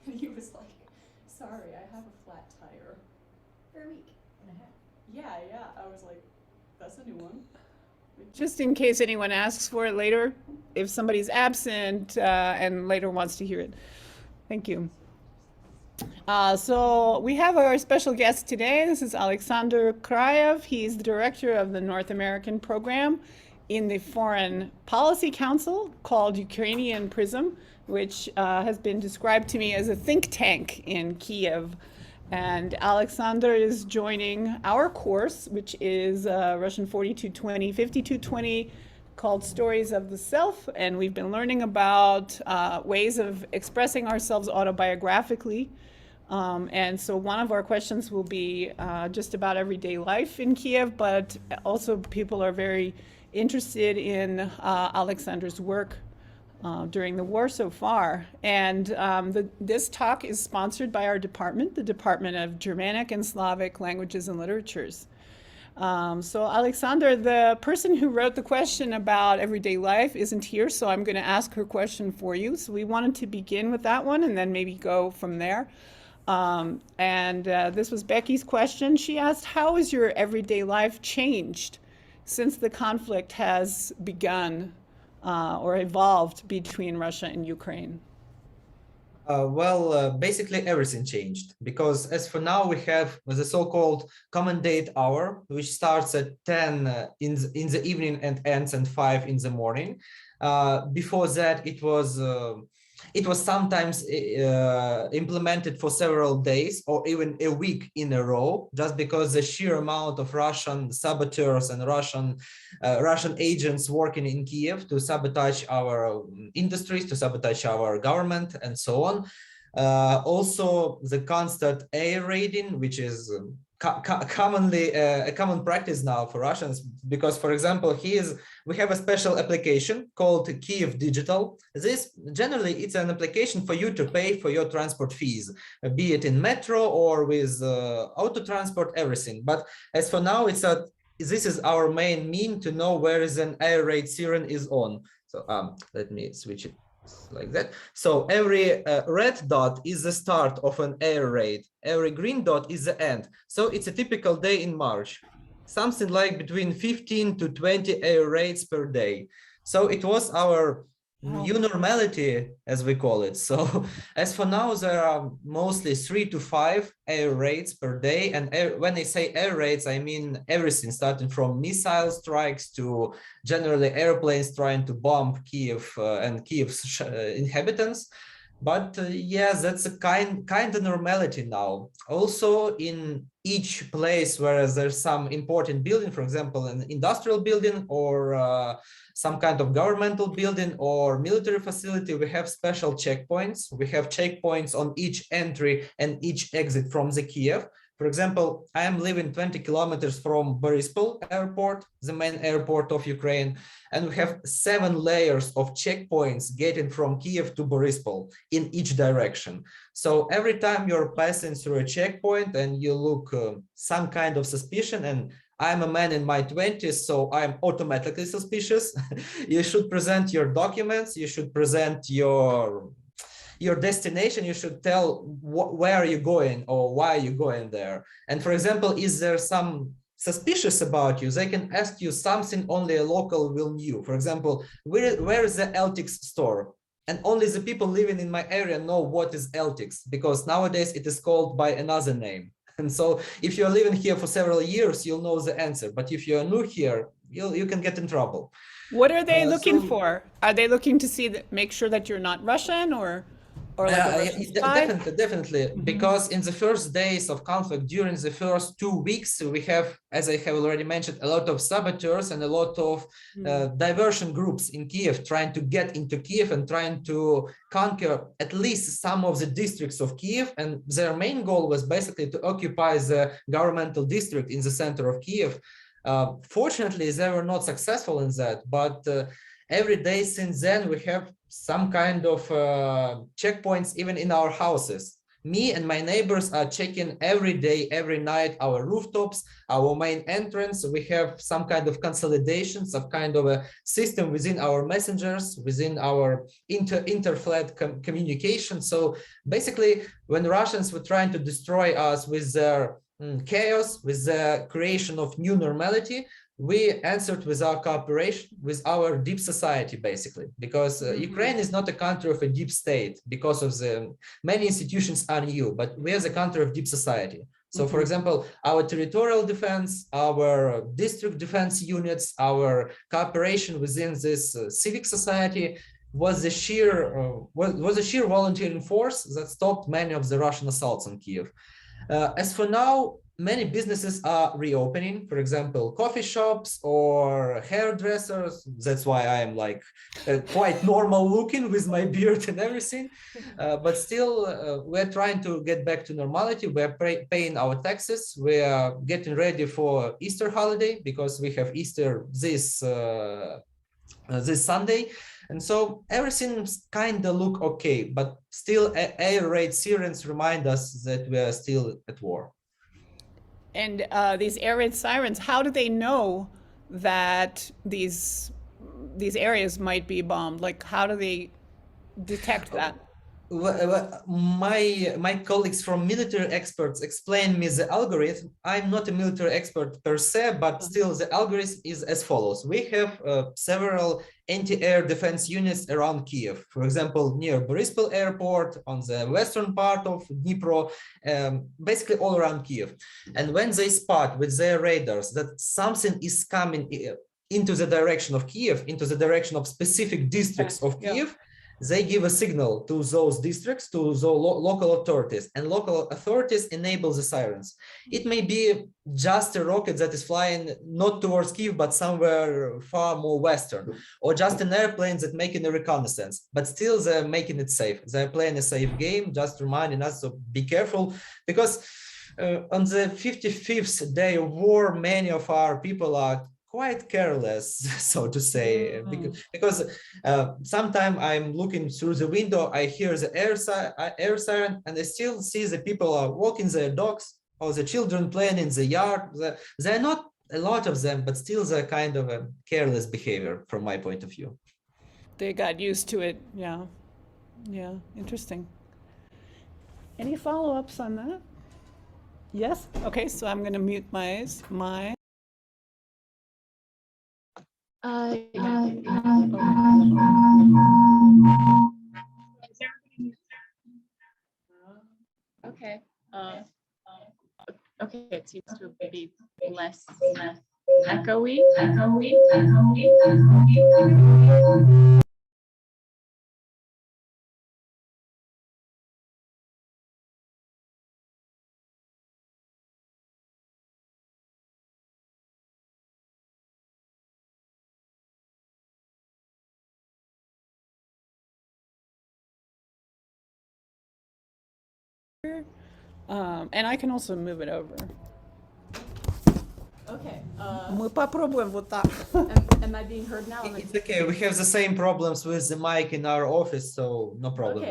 And he was like, sorry, I have a flat tire. For a week and a half. Yeah, yeah. I was like, that's a new one. Just in case anyone asks for it later, if somebody's absent and later wants to hear it. Thank you. So we have our special guest today. This is Oleksandr Kraiev. He's the director of the North American program in the Foreign Policy Council called Ukrainian Prism, which has been described to me as a think tank in Kyiv. And Alexander is joining our course, which is Russian 4220, 5220, called Stories of the Self. And we've been learning about ways of expressing ourselves autobiographically. And so one of our questions will be just about everyday life in Kiev, but also people are very interested in Alexander's work during the war so far. And this talk is sponsored by our department, the Department of Germanic and Slavic Languages and Literatures. So Alexander, the person who wrote the question about everyday life isn't here, so I'm going to ask her question for you. So we wanted to begin with that one and then maybe go from there. This was Becky's question. She asked, how has your everyday life changed since the conflict has begun or evolved between Russia and Ukraine? Basically everything changed because as for now we have the so-called common date hour, which starts at 10 in the evening and ends at 5 in the morning. Before that, it was sometimes implemented for several days or even a week in a row, just because the sheer amount of Russian saboteurs and Russian agents working in Kiev to sabotage our industries, to sabotage our government, and so on. Also, the constant air raiding, which is commonly a common practice now for Russians, because, for example, we have a special application called Kyiv Digital. This generally it's an application for you to pay for your transport fees, be it in metro or with auto transport, everything. But as for now, this is our main mean to know where is an air raid siren is on. So let me switch it like that. So every red dot is the start of an air raid. Every green dot is the end. So it's a typical day in March, something like between 15 to 20 air raids per day. So it was our new normality, as we call it. So as for now, there are mostly 3 to 5 air raids per day. And when I say air raids, I mean everything, starting from missile strikes to generally airplanes trying to bomb Kyiv and Kyiv's inhabitants. But yes, that's a kind of normality now. Also, in each place where there's some important building, for example, an industrial building or some kind of governmental building or military facility, we have special checkpoints. We have checkpoints on each entry and each exit from the Kiev. For example, I am living 20 kilometers from Borispol airport, the main airport of Ukraine, and we have 7 layers of checkpoints getting from Kiev to Borispol in each direction. So every time you're passing through a checkpoint and you look some kind of suspicion, and I'm a man in my 20s, so I'm automatically suspicious. You should present your documents, you should present your destination, you should tell where are you going or why are you going there. And for example, is there some suspicious about you, they can ask you something only a local will know. For example, where is the Eltix store? And only the people living in my area know what is Eltix, because nowadays it is called by another name. And so if you're living here for several years, you'll know the answer. But if you're new here, you can get in trouble. What are they looking for? Are they looking to see that, make sure that you're not Russian or like a Russian spy? Definitely, because in the first days of conflict, during the first 2 weeks, we have, as I have already mentioned, a lot of saboteurs and a lot of diversion groups in Kiev trying to get into Kiev and trying to conquer at least some of the districts of Kiev. And their main goal was basically to occupy the governmental district in the center of Kiev. Fortunately, they were not successful in that, but every day since then, we have some kind of checkpoints even in our houses. Me and my neighbors are checking every day, every night, our rooftops, our main entrance. We have some kind of consolidation, some kind of a system within our messengers, within our inter-flat communication. So basically, when Russians were trying to destroy us with their chaos, with the creation of new normality, we answered with our cooperation, with our deep society, basically, because Ukraine is not a country of a deep state because of the many institutions are new, but we are the country of deep society. So, for example, our territorial defense, our district defense units, our cooperation within this civic society was a sheer volunteering force that stopped many of the Russian assaults on Kyiv. As for now, many businesses are reopening, for example, coffee shops or hairdressers. That's why I am like quite normal looking with my beard and everything. But still, we're trying to get back to normality. We're paying our taxes. We are getting ready for Easter holiday because we have Easter this Sunday. And so everything kind of look okay, but still air raid sirens remind us that we are still at war. And these air raid sirens, how do they know that these areas might be bombed? Like, how do they detect that? My colleagues from military experts explain me the algorithm. I'm not a military expert per se, but still the algorithm is as follows. We have several anti-air defense units around Kyiv. For example, near Borispol airport, on the western part of Dnipro, basically all around Kyiv. And when they spot with their radars that something is coming into the direction of Kyiv, into the direction of specific districts of Kyiv, they give a signal to those districts, to the local authorities, and local authorities enable the sirens. It may be just a rocket that is flying not towards Kyiv, but somewhere far more western, or just an airplane that's making a reconnaissance, but still they're making it safe. They're playing a safe game, just reminding us to be careful, because on the 55th day of war, many of our people are quite careless, so to say, because sometimes I'm looking through the window, I hear the air siren, and I still see the people are walking their dogs or the children playing in the yard. There are not a lot of them, but still they're kind of a careless behavior from my point of view. They got used to it. Yeah. Yeah. Interesting. Any follow-ups on that? Yes? Okay, so I'm going to mute my Okay. Okay, it seems to be less echoey. and I can also move it over. Okay. Мы попробуем вот так. Am I being heard now? It's okay. We have the same problems with the mic in our office, so no problem.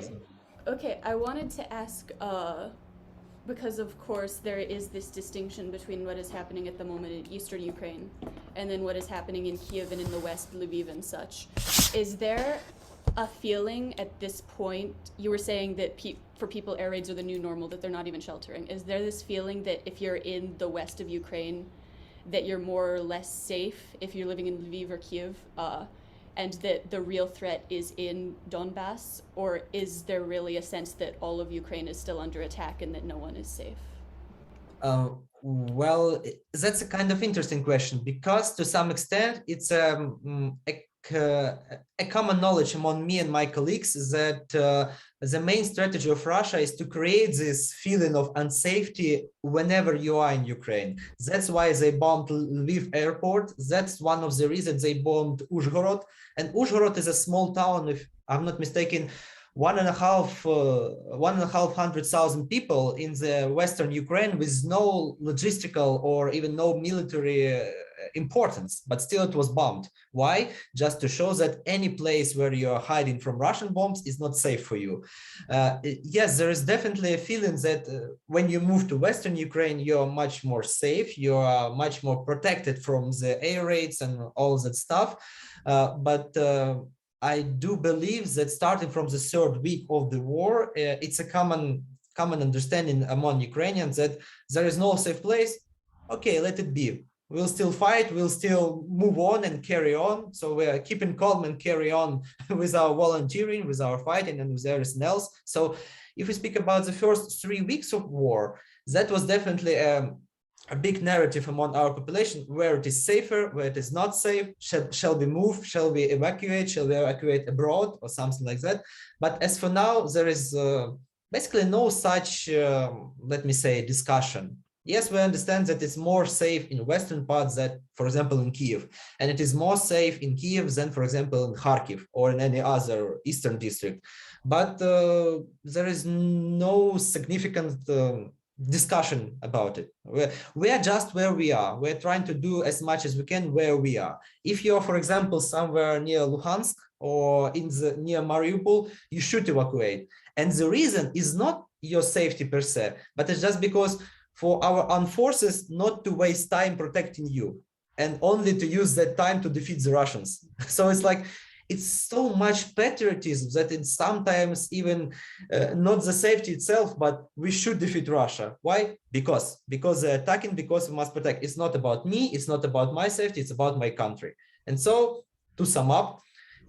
Okay. I wanted to ask, because of course there is this distinction between what is happening at the moment in eastern Ukraine and then what is happening in Kyiv and in the west, Lviv and such. Is there a feeling at this point, you were saying that for people air raids are the new normal, that they're not even sheltering. Is there this feeling that if you're in the west of Ukraine, that you're more or less safe if you're living in Lviv or Kyiv, and that the real threat is in Donbass? Or is there really a sense that all of Ukraine is still under attack and that no one is safe? Well, that's a kind of interesting question, because to some extent it's a common knowledge among me and my colleagues that the main strategy of Russia is to create this feeling of unsafety whenever you are in Ukraine. That's why they bombed Lviv airport. That's one of the reasons they bombed Uzhhorod. And Uzhhorod is a small town, if I'm not mistaken, 1,500,000 people in the western Ukraine with no logistical or even no military importance, but still it was bombed. Why? Just to show that any place where you're hiding from Russian bombs is not safe for you. Yes, there is definitely a feeling that when you move to Western Ukraine, you're much more safe, you are much more protected from the air raids and all that stuff. But I do believe that starting from the third week of the war, it's a common understanding among Ukrainians that there is no safe place. Okay, let it be. We'll still fight, we'll still move on and carry on. So we're keeping calm and carry on with our volunteering, with our fighting, and with everything else. So if we speak about the first 3 weeks of war, that was definitely a big narrative among our population, where it is safer, where it is not safe, shall we move, shall we evacuate abroad or something like that. But as for now, there is basically no such, let me say, discussion. Yes, we understand that it's more safe in western parts than, for example, in Kyiv, and it is more safe in Kyiv than, for example, in Kharkiv or in any other eastern district. But there is no significant discussion about it. We are just where we are. We're trying to do as much as we can where we are. If you're, for example, somewhere near Luhansk or near Mariupol, you should evacuate. And the reason is not your safety per se, but it's just because for our armed forces not to waste time protecting you and only to use that time to defeat the Russians. So it's like, it's so much patriotism that it's sometimes even not the safety itself, but we should defeat Russia. Why? Because they're attacking, because we must protect. It's not about me, it's not about my safety, it's about my country. And so, to sum up,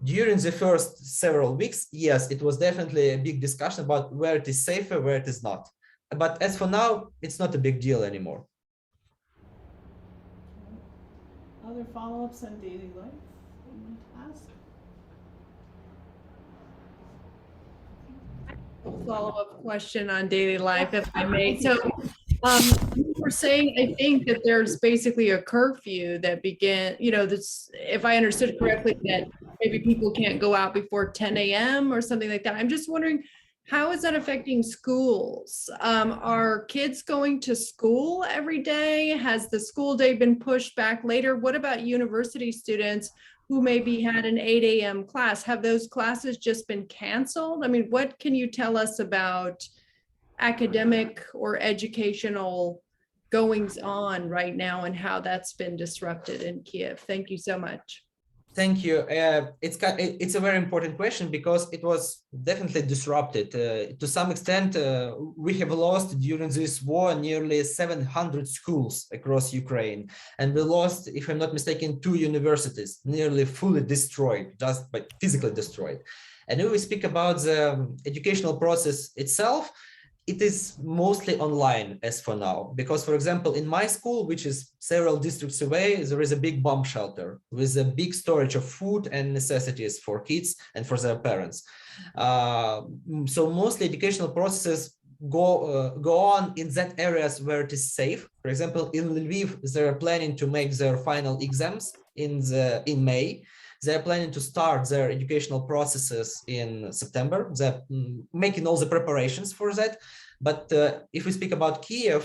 during the first several weeks, yes, it was definitely a big discussion about where it is safer, where it is not. But as for now, it's not a big deal anymore. Other follow-ups on daily life you want to ask? Follow-up question on daily life, if I may. So you were saying, I think, that there's basically a curfew that began, this, if I understood correctly, that maybe people can't go out before 10 a.m. or something like that. I'm just wondering, how is that affecting schools? Are kids going to school every day? Has the school day been pushed back later? What about university students who maybe had an 8 a.m. class? Have those classes just been canceled? I mean, what can you tell us about academic or educational goings on right now and how that's been disrupted in Kyiv? Thank you so much. Thank you. It's a very important question because it was definitely disrupted. To some extent, we have lost during this war nearly 700 schools across Ukraine. And we lost, if I'm not mistaken, 2 universities, nearly fully destroyed, just by physically destroyed. And if we speak about the educational process itself, it is mostly online as for now, because, for example, in my school, which is several districts away, there is a big bomb shelter with a big storage of food and necessities for kids and for their parents. So mostly educational processes go on in that areas where it is safe. For example, in Lviv, they are planning to make their final exams in May. They're planning to start their educational processes in September. They're making all the preparations for that. But if we speak about Kyiv,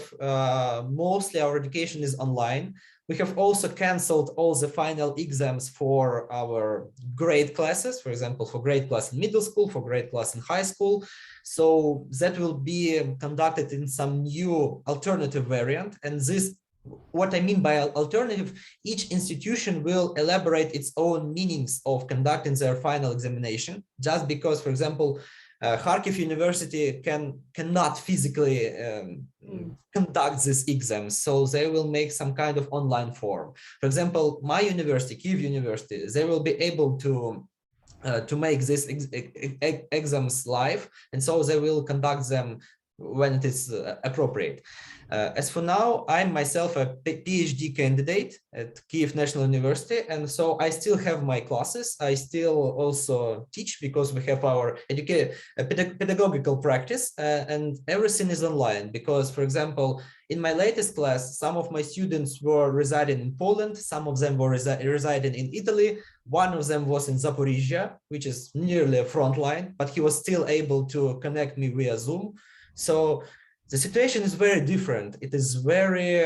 mostly our education is online. We have also canceled all the final exams for our grade classes, for example, for grade class in middle school, for grade class in high school. So that will be conducted in some new alternative variant. And this, what I mean by alternative, each institution will elaborate its own meanings of conducting their final examination, just because, for example, Kharkiv University cannot physically conduct these exams, so they will make some kind of online form. For example, my university, Kyiv University, they will be able to make these exams live, and so they will conduct them when it is appropriate. As for now, I'm myself a PhD candidate at Kyiv National University, and so I still have my classes. I still also teach because we have our pedagogical practice, and everything is online. Because, for example, in my latest class, some of my students were residing in Poland, some of them were residing in Italy. One of them was in Zaporizhia, which is nearly a front line, but he was still able to connect me via Zoom. So the situation is very different. It is very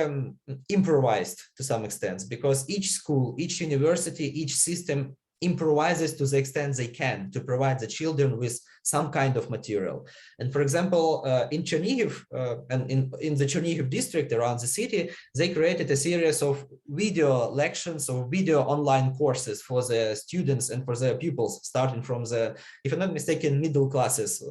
improvised to some extent, because each school, each university, each system improvises to the extent they can to provide the children with some kind of material. And for example, in Chernihiv and in the Chernihiv district around the city, they created a series of video lections or video online courses for the students and for their pupils, starting from the, if I'm not mistaken, middle classes.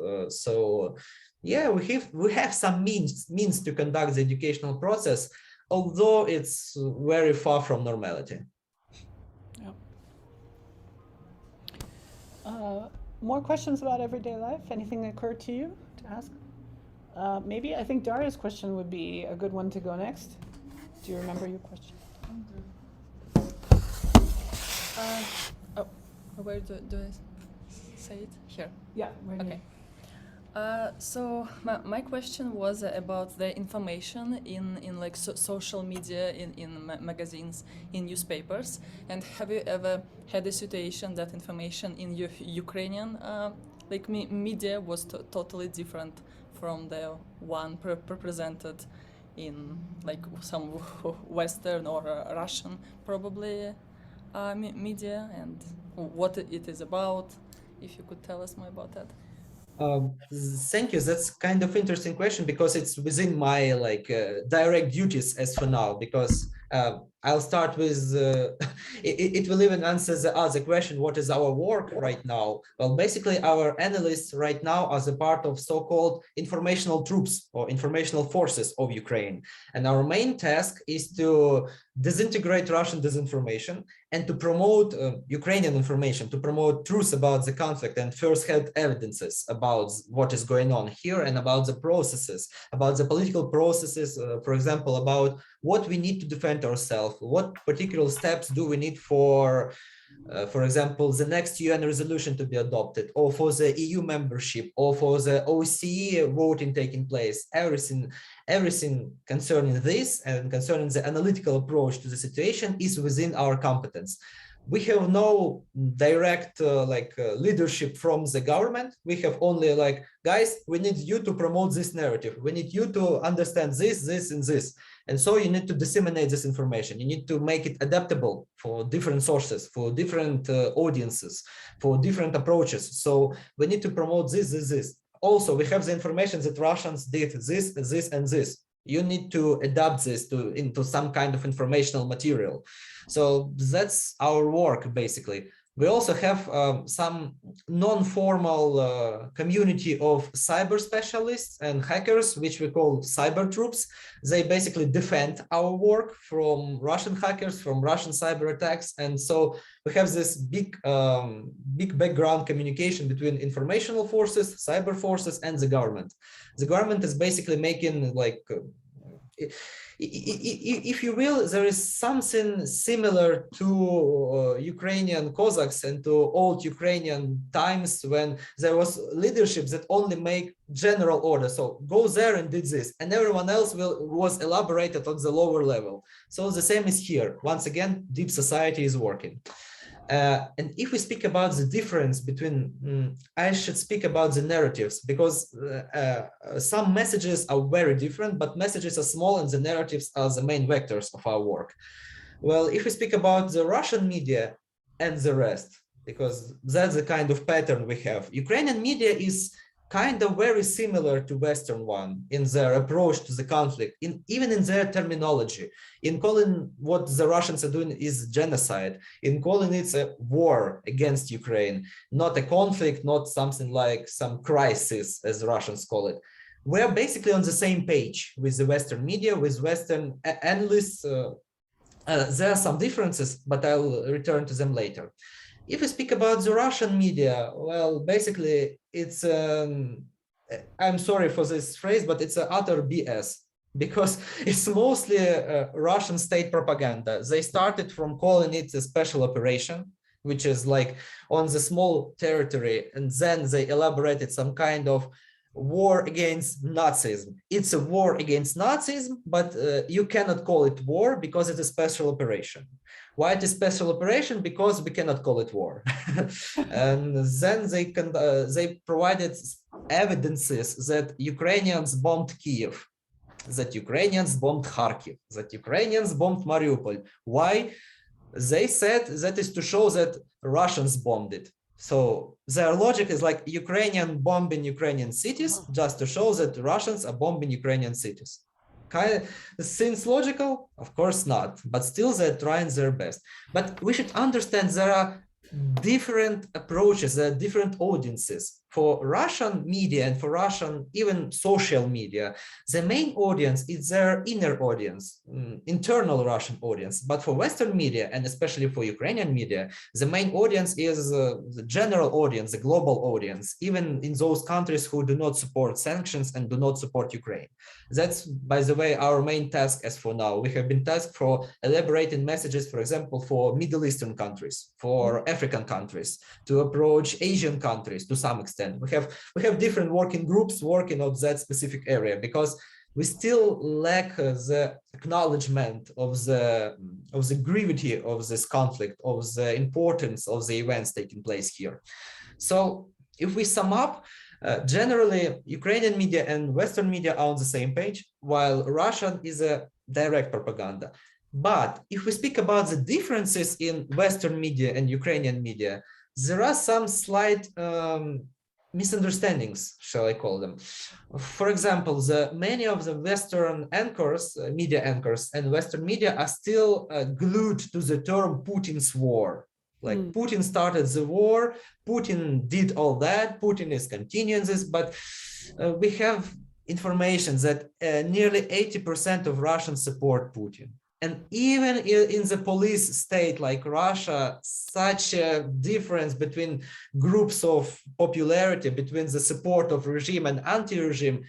So yeah, we have some means to conduct the educational process, although it's very far from normality. More questions about everyday life? Anything occur to you to ask? Maybe I think Daria's question would be a good one to go next. Do you remember your question? Where do I say it? Here. Yeah. Right Okay. So my question was about the information in like social media, in magazines, in newspapers. And have you ever had a situation that information in your Ukrainian like media was totally different from the one presented in like some Western or Russian probably media, and what it is about? If you could tell us more about that. Thank you. That's kind of interesting question, because it's within my direct duties as for now, because I'll start with it will even answer the other question, what is our work right now? Well, basically our analysts right now are the part of so-called informational troops or informational forces of Ukraine, and our main task is to disintegrate Russian disinformation and to promote Ukrainian information, to promote truth about the conflict and first-hand evidences about what is going on here and about the processes, about the political processes, for example, about what we need to defend ourselves, what particular steps do we need for example, the next UN resolution to be adopted, or for the EU membership, or for the OSCE voting taking place. Everything concerning this and concerning the analytical approach to the situation is within our competence. We have no direct leadership from the government. We have only guys, we need you to promote this narrative. We need you to understand this, this, and this. And so you need to disseminate this information. You need to make it adaptable for different sources, for different audiences, for different approaches. So we need to promote this, this, this. Also, we have the information that Russians did this, this, and this. You need to adapt this into some kind of informational material. So that's our work, basically. We also have some non-formal community of cyber specialists and hackers, which we call cyber troops. They basically defend our work from Russian hackers, from Russian cyber attacks. And so we have this big background communication between informational forces, cyber forces, and the government. The government is basically making if you will, there is something similar to Ukrainian Cossacks and to old Ukrainian times when there was leadership that only make general order. So go there and did this, and everyone else was elaborated on the lower level. So the same is here. Once again, deep society is working. And if we speak about the difference between, I should speak about the narratives, because some messages are very different, but messages are small and the narratives are the main vectors of our work. Well, if we speak about the Russian media and the rest, because that's the kind of pattern we have, Ukrainian media is kind of very similar to Western one in their approach to the conflict, even in their terminology, in calling what the Russians are doing is genocide, in calling it a war against Ukraine, not a conflict, not something like some crisis, as the Russians call it. We're basically on the same page with the Western media, with Western analysts. There are some differences, but I'll return to them later. If we speak about the Russian media, well, basically it's, I'm sorry for this phrase, but it's utter BS, because it's mostly Russian state propaganda. They started from calling it a special operation, which is like on the small territory, and then they elaborated some kind of war against Nazism. It's a war against Nazism, but you cannot call it war because it's a special operation. Why it is special operation? Because we cannot call it war. And then they provided evidences that Ukrainians bombed Kyiv, that Ukrainians bombed Kharkiv, that Ukrainians bombed Mariupol. Why? They said that is to show that Russians bombed it. So their logic is like Ukrainian bombing Ukrainian cities just to show that Russians are bombing Ukrainian cities. Seems logical? Of course not, but still they're trying their best. But we should understand there are different approaches, there are different audiences. For Russian media and for Russian even social media, the main audience is their inner audience, internal Russian audience. But for Western media, and especially for Ukrainian media, the main audience is the general audience, the global audience, even in those countries who do not support sanctions and do not support Ukraine. That's, by the way, our main task as for now. We have been tasked for elaborating messages, for example, for Middle Eastern countries, for African countries, to approach Asian countries to some extent. We have different working groups working on that specific area because we still lack the acknowledgement of the gravity of this conflict, of the importance of the events taking place here. So if we sum up, generally Ukrainian media and Western media are on the same page, while Russian is a direct propaganda. But if we speak about the differences in Western media and Ukrainian media, there are some slight misunderstandings, shall I call them. For example, many of the Western anchors, media anchors and Western media are still glued to the term Putin's war. Like Putin started the war, Putin did all that, Putin is continuing this, but we have information that nearly 80% of Russians support Putin. And even in the police state like Russia, such a difference between groups of popularity, between the support of regime and anti-regime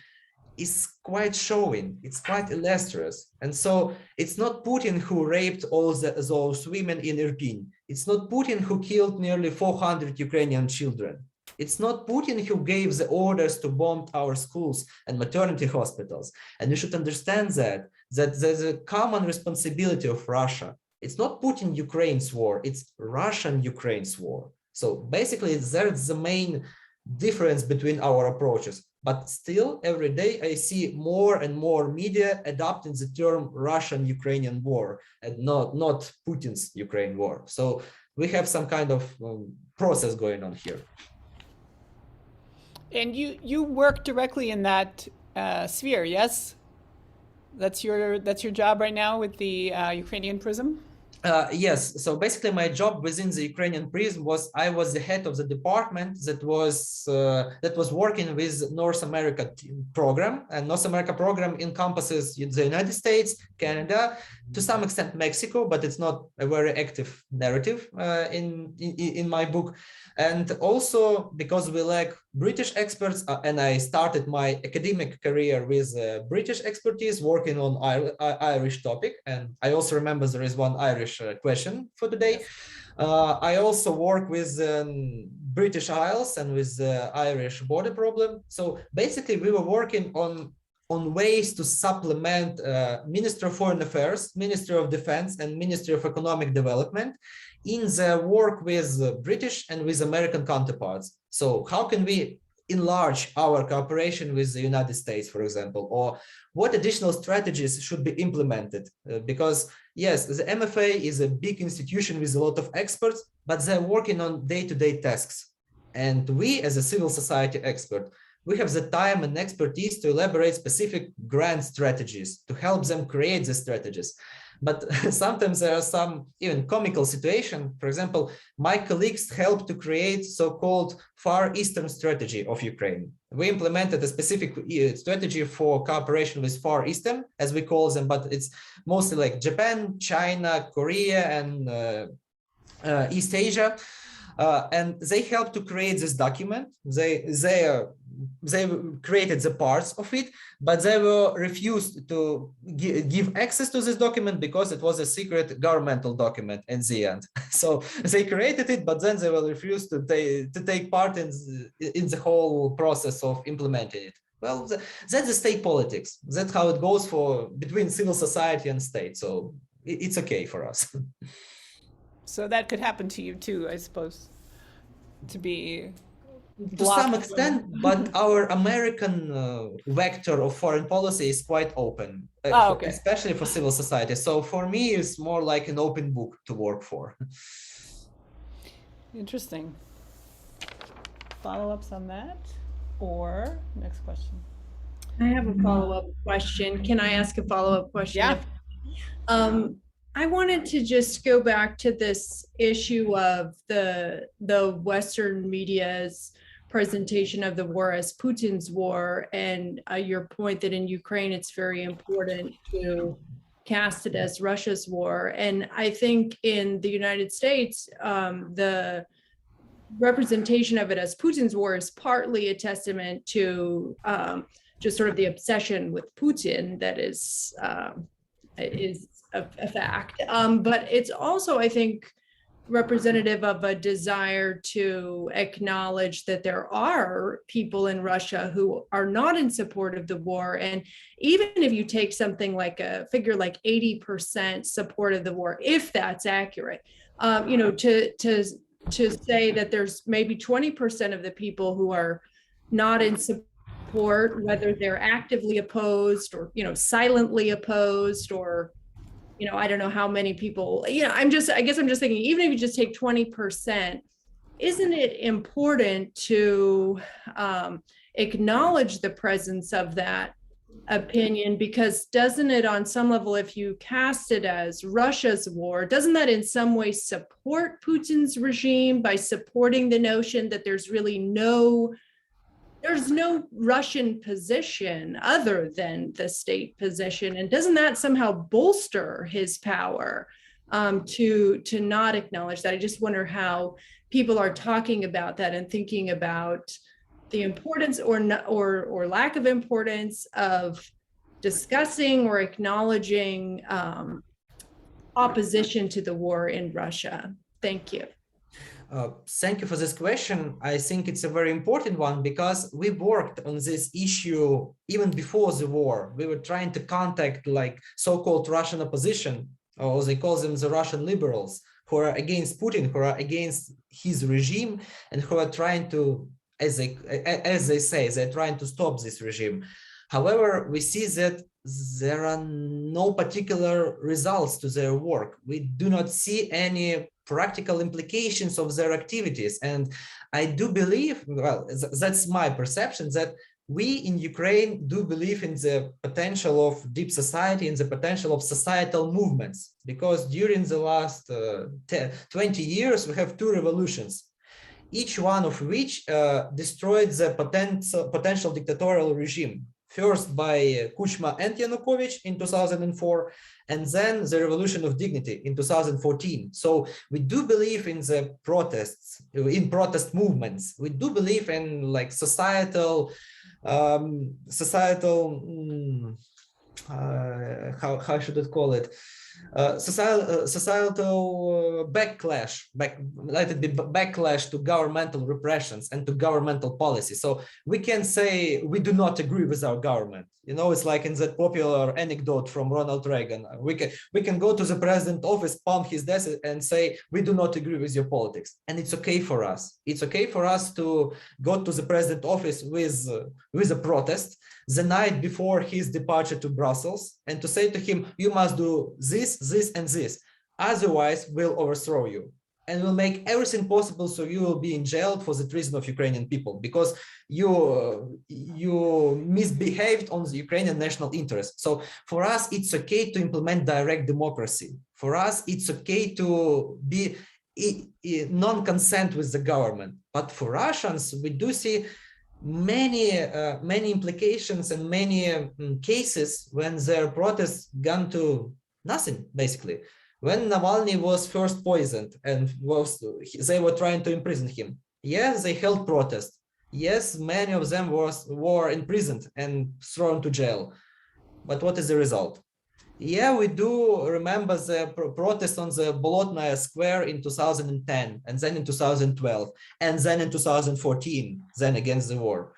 is quite showing, it's quite illustrious. And so it's not Putin who raped all those women in Irpin. It's not Putin who killed nearly 400 Ukrainian children. It's not Putin who gave the orders to bomb our schools and maternity hospitals. And you should understand that there's a common responsibility of Russia. It's not Putin-Ukraine's war, it's Russian-Ukraine's war. So basically, there's the main difference between our approaches. But still, every day, I see more and more media adopting the term Russian-Ukrainian war and not Putin's Ukraine war. So we have some kind of process going on here. And you work directly in that sphere, yes? That's your job right now with the Ukrainian Prism? Yes. So basically, my job within the Ukrainian Prism was I was the head of the department that was working with North America program, and North America program encompasses the United States, Canada, to some extent Mexico, but it's not a very active narrative in my book. And also because we lack British experts, and I started my academic career with British expertise working on Irish topic. And I also remember there is one Irish question for today. I also work with British Isles and with the Irish border problem. So basically we were working on ways to supplement Ministry of Foreign Affairs, Ministry of Defense, and Ministry of Economic Development in the work with British and with American counterparts. So how can we enlarge our cooperation with the United States, for example, or what additional strategies should be implemented? Because yes, the MFA is a big institution with a lot of experts, but they're working on day-to-day tasks. And we as a civil society expert, we have the time and expertise to elaborate specific grand strategies to help them create the strategies. But sometimes there are some even comical situations. For example, my colleagues helped to create so-called Far Eastern strategy of Ukraine. We implemented a specific strategy for cooperation with Far Eastern, as we call them, but it's mostly like Japan, China, Korea, and East Asia. And they helped to create this document. They created the parts of it, but they were refused to give access to this document because it was a secret governmental document in the end. So they created it, but then they were refused to take part in the whole process of implementing it. Well, that's the state politics. That's how it goes between civil society and state. So it's okay for us. So that could happen to you too, I suppose, to be To some blocked extent, but our American vector of foreign policy is quite open, Oh, okay. especially for civil society. So for me, it's more like an open book to work for. Interesting. Follow-ups on that? Or next question? I have a follow-up question. Can I ask a follow-up question? Yeah. I wanted to just go back to this issue of the Western media's presentation of the war as Putin's war, and your point that in Ukraine it's very important to cast it as Russia's war. And I think in the United States, the representation of it as Putin's war is partly a testament to just sort of the obsession with Putin that is a fact. But it's also, I think, representative of a desire to acknowledge that there are people in Russia who are not in support of the war. And even if you take something like a figure like 80% support of the war, if that's accurate, to say that there's maybe 20% of the people who are not in support, whether they're actively opposed or, silently opposed, or, I don't know how many people, I guess I'm just thinking, even if you just take 20%, isn't it important to acknowledge the presence of that opinion? Because doesn't it on some level, if you cast it as Russia's war, doesn't that in some way support Putin's regime by supporting the notion that there's really no Russian position other than the state position? And doesn't that somehow bolster his power to not acknowledge that? I just wonder how people are talking about that and thinking about the importance or lack of importance of discussing or acknowledging opposition to the war in Russia. Thank you. Thank you for this question. I think it's a very important one because we worked on this issue even before the war. We were trying to contact like so-called Russian opposition, or they call them the Russian liberals, who are against Putin, who are against his regime, and who are trying to, as they say, they're trying to stop this regime. However, we see that there are no particular results to their work. We do not see any practical implications of their activities. And I do believe, well, that's my perception, that we in Ukraine do believe in the potential of deep society, in the potential of societal movements, because during the last 20 years, we have two revolutions, each one of which destroyed the potential dictatorial regime. First by Kuchma and Yanukovych in 2004, and then the Revolution of Dignity in 2014. So we do believe in the protests, in protest movements. We do believe in like societal, how should I call it? Societal backlash to governmental repressions and to governmental policy. So we can say we do not agree with our government. It's like in that popular anecdote from Ronald Reagan. We can go to the president's office, palm his desk, and say we do not agree with your politics, and it's okay for us. It's okay for us to go to the president's office with a protest the night before his departure to Brussels, and to say to him, you must do this, this, and this. Otherwise, we'll overthrow you. And we'll make everything possible so you will be in jail for the treason of Ukrainian people, because you misbehaved on the Ukrainian national interest. So for us, it's okay to implement direct democracy. For us, it's okay to be non-consent with the government. But for Russians, we do see many implications and many cases when their protests gone to nothing, basically. When Navalny was first poisoned and they were trying to imprison him, yes, they held protests. Yes, many of them were imprisoned and thrown to jail. But what is the result? Yeah, we do remember the protest on the Bolotnaya Square in 2010, and then in 2012, and then in 2014, then against the war.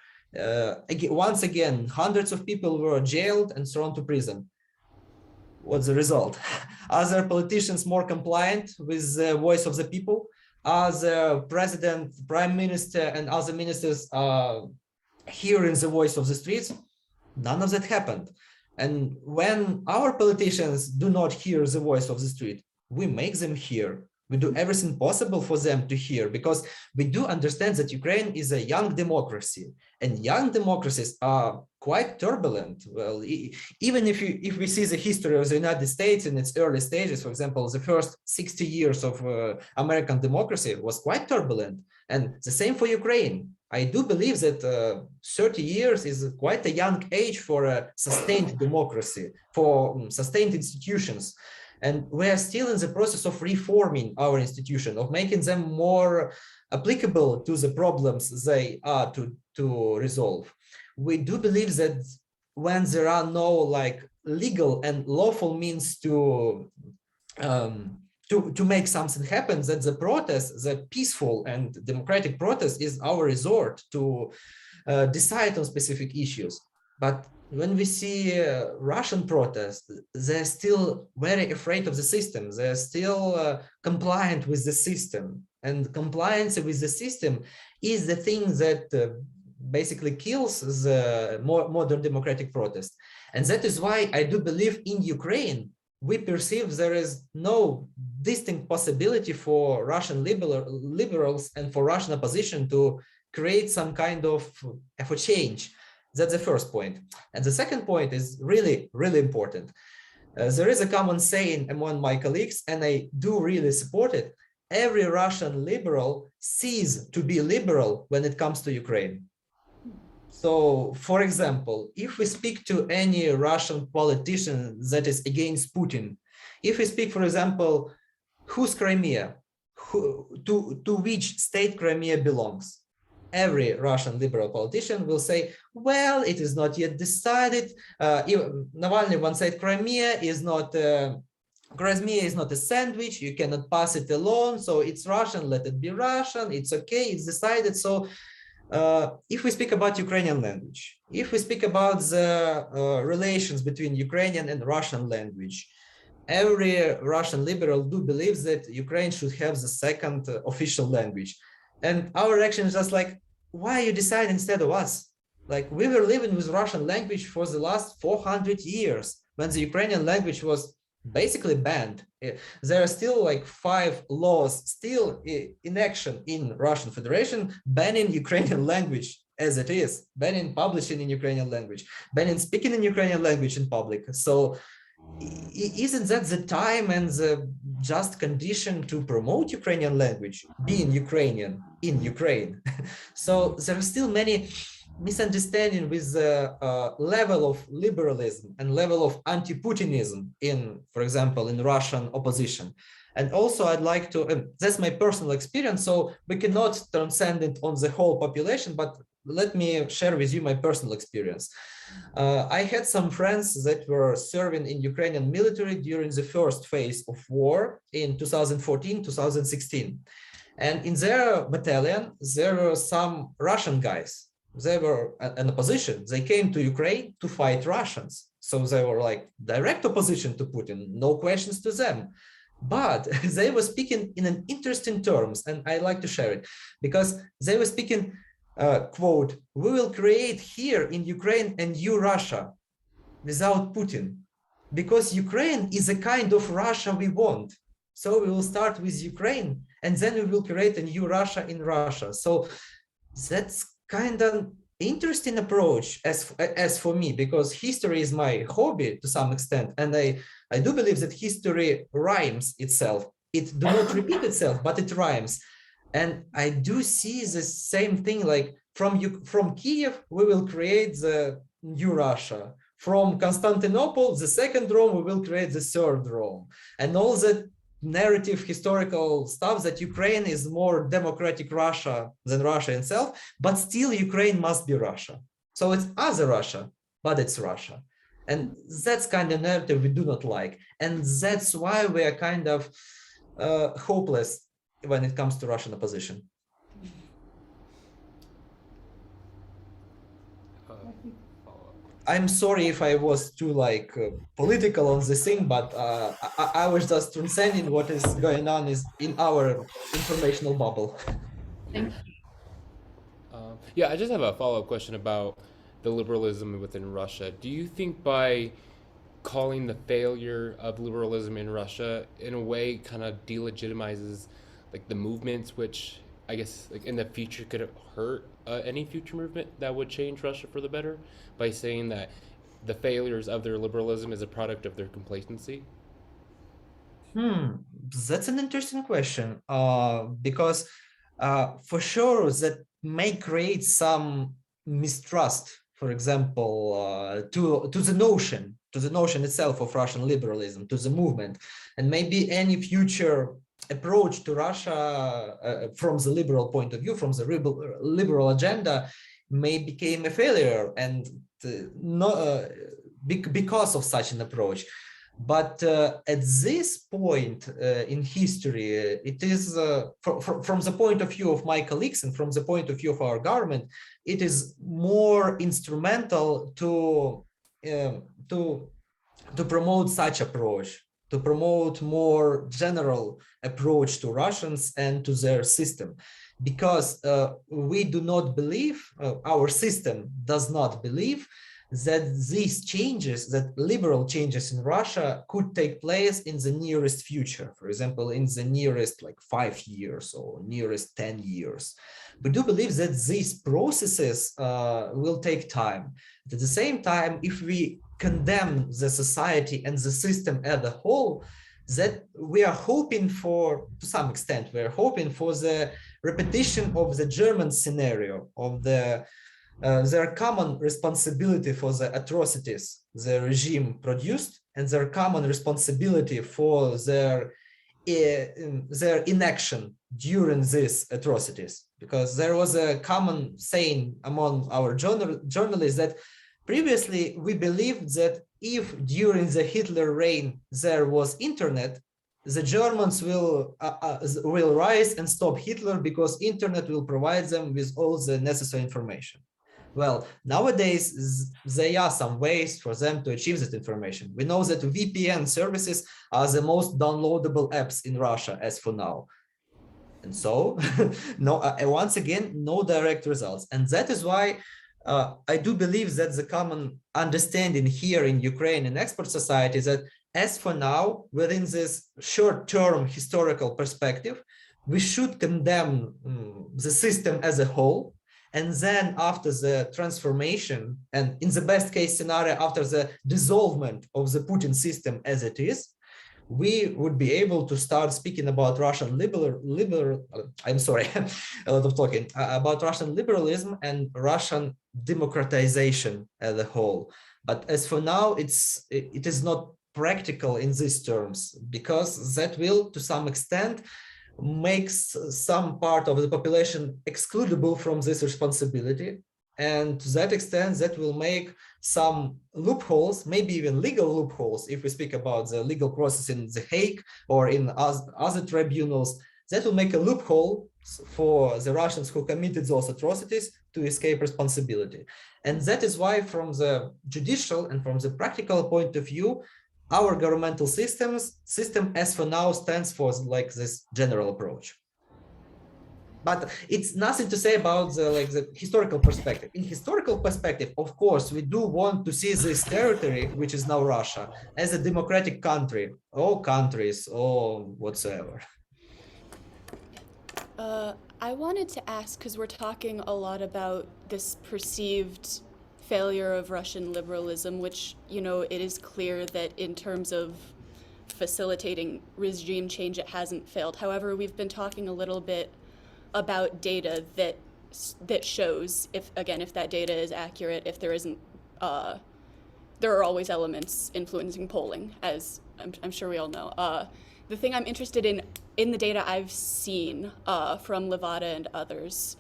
Once again, hundreds of people were jailed and thrown to prison. What's the result? Are there politicians more compliant with the voice of the people? as president, prime minister, and other ministers hearing the voice of the streets? None of that happened. And when our politicians do not hear the voice of the street, we make them hear. We do everything possible for them to hear, because we do understand that Ukraine is a young democracy, and young democracies are quite turbulent. Well, even if we see the history of the United States in its early stages, for example, the first 60 years of American democracy was quite turbulent, and the same for Ukraine. I do believe that 30 years is quite a young age for a sustained democracy, for sustained institutions. And we are still in the process of reforming our institution, of making them more applicable to the problems they are to resolve. We do believe that when there are no like legal and lawful means to make something happen, that the protest, the peaceful and democratic protest, is our resort to decide on specific issues. But when we see Russian protests, they're still very afraid of the system. They're still compliant with the system. And compliance with the system is the thing that basically kills the modern democratic protest. And that is why I do believe in Ukraine, we perceive there is no distinct possibility for Russian liberals and for Russian opposition to create some kind of a change. That's the first point. And the second point is really, really important. There is a common saying among my colleagues, and I do really support it. Every Russian liberal ceases to be liberal when it comes to Ukraine. So, for example, if we speak to any Russian politician that is against Putin, if we speak, for example, who's Crimea, to which state Crimea belongs, every Russian liberal politician will say, well, it is not yet decided. Navalny once said Crimea is not a sandwich, you cannot pass it alone, so it's Russian, let it be Russian, it's okay, it's decided. So if we speak about Ukrainian language, if we speak about the relations between Ukrainian and Russian language, every Russian liberal do believe that Ukraine should have the second official language. And our reaction is just like, why you decide instead of us? Like, we were living with Russian language for the last 400 years when the Ukrainian language was basically banned. There are still like 5 laws still in action in Russian Federation banning Ukrainian language as it is, banning publishing in Ukrainian language, banning speaking in Ukrainian language in public. So isn't that the time and the just condition to promote Ukrainian language, being Ukrainian in Ukraine? So there are still many misunderstanding with the level of liberalism and level of anti-Putinism in, for example, in Russian opposition. And also I'd like to, that's my personal experience, so we cannot transcend it on the whole population, but let me share with you my personal experience. I had some friends that were serving in Ukrainian military during the first phase of war in 2014, 2016. And in their battalion, there were some Russian guys. They were an opposition. They came to Ukraine to fight Russians. So they were like direct opposition to Putin, no questions to them. But they were speaking in an interesting terms, and I like to share it, because they were speaking, quote, we will create here in Ukraine a new Russia without Putin, because Ukraine is a kind of Russia we want. So we will start with Ukraine, and then we will create a new Russia in Russia. So that's kind of interesting approach as for me, because history is my hobby to some extent, and I do believe that history rhymes itself. It do not repeat itself, but it rhymes. And I do see the same thing, like from Kyiv, we will create the new Russia. From Constantinople, the second Rome, we will create the third Rome. And all that narrative historical stuff that Ukraine is more democratic Russia than Russia itself, but still Ukraine must be Russia. So it's other Russia, but it's Russia. And that's kind of narrative we do not like. And that's why we are kind of hopeless when it comes to Russian opposition. I'm sorry if I was too political on this thing, but I was just transcending what is going on is in our informational bubble. Thank Yeah, I just have a follow-up question about the liberalism within Russia. Do you think by calling the failure of liberalism in Russia in a way kind of delegitimizes like the movements, which I guess like in the future could hurt any future movement that would change Russia for the better by saying that the failures of their liberalism is a product of their complacency? That's an interesting question. Because for sure that may create some mistrust, for example, to the notion itself of Russian liberalism, to the movement, and maybe any future approach to Russia from the liberal point of view, from the liberal agenda, may become a failure, and because of such an approach. But at this point in history, it is from the point of view of my colleagues and from the point of view of our government, it is more instrumental to promote such approach, to promote more general approach to Russians and to their system, because we do not believe, our system does not believe that these changes, that liberal changes in Russia could take place in the nearest future, for example, in the nearest 5 years or nearest 10 years. We do believe that these processes will take time. At the same time, if we condemn the society and the system as a whole, that we are hoping for, to some extent, we're hoping for the repetition of the German scenario, of their common responsibility for the atrocities the regime produced, and their common responsibility for their inaction during these atrocities. Because there was a common saying among our journalists that previously we believed that if during the Hitler reign there was internet, the Germans will rise and stop Hitler because internet will provide them with all the necessary information. Well, nowadays, there are some ways for them to achieve that information. We know that VPN services are the most downloadable apps in Russia as for now. And so, once again, no direct results. And that is why I do believe that the common understanding here in Ukraine and expert society is that as for now, within this short-term historical perspective, we should condemn the system as a whole. And then after the transformation, and in the best case scenario, after the dissolvement of the Putin system as it is, we would be able to start speaking about Russian I'm sorry, a lot of talking, about Russian liberalism and Russian democratization as a whole. But as for now, it is not practical in these terms, because that will, to some extent, makes some part of the population excludable from this responsibility. And to that extent, that will make some loopholes, maybe even legal loopholes, if we speak about the legal process in The Hague or in other tribunals, that will make a loophole for the Russians who committed those atrocities to escape responsibility. And that is why, from the judicial and from the practical point of view, our governmental system as for now stands for this general approach. But it's nothing to say about the historical perspective. In historical perspective, of course, we do want to see this territory, which is now Russia, as a democratic country, or countries, or whatsoever. I wanted to ask, because we're talking a lot about this perceived failure of Russian liberalism, which, it is clear that in terms of facilitating regime change, it hasn't failed. However, we've been talking a little bit about data that shows, if that data is accurate, if there isn't, there are always elements influencing polling, as I'm sure we all know. The thing I'm interested in the data I've seen from Levada and others,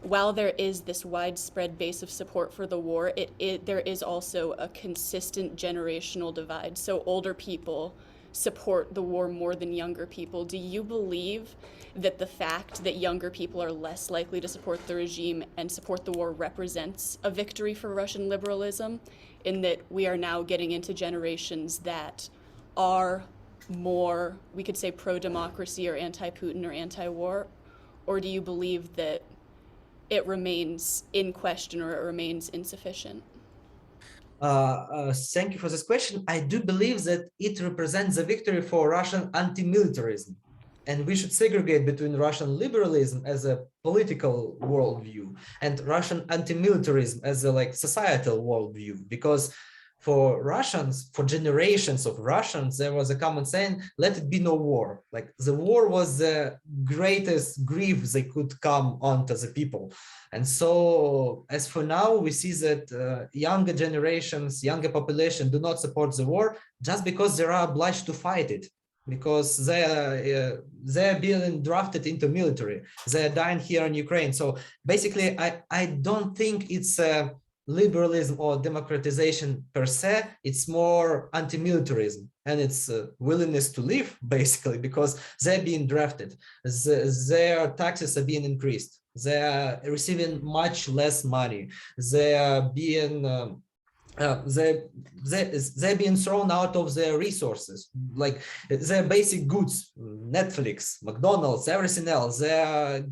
while there is this widespread base of support for the war, there is also a consistent generational divide. So older people support the war more than younger people. Do you believe that the fact that younger people are less likely to support the regime and support the war represents a victory for Russian liberalism, in that we are now getting into generations that are more, we could say, pro-democracy or anti-Putin or anti-war? Or do you believe that it remains in question or it remains insufficient? Thank you for this question. I do believe that it represents a victory for Russian anti-militarism. And we should segregate between Russian liberalism as a political worldview and Russian anti-militarism as a societal worldview. Because for Russians, for generations of Russians, there was a common saying, let it be no war. Like the war was the greatest grief they could come onto the people. And so as for now, we see that younger generations, younger population do not support the war just because they are obliged to fight it, because they're being drafted into military. They're dying here in Ukraine. So basically, I don't think it's liberalism or democratization per se. It's more anti-militarism, and it's willingness to live, basically, because they're being drafted. Their taxes are being increased. They are receiving much less money. They are being they're being thrown out of their resources, like their basic goods, Netflix, McDonald's, everything else. Their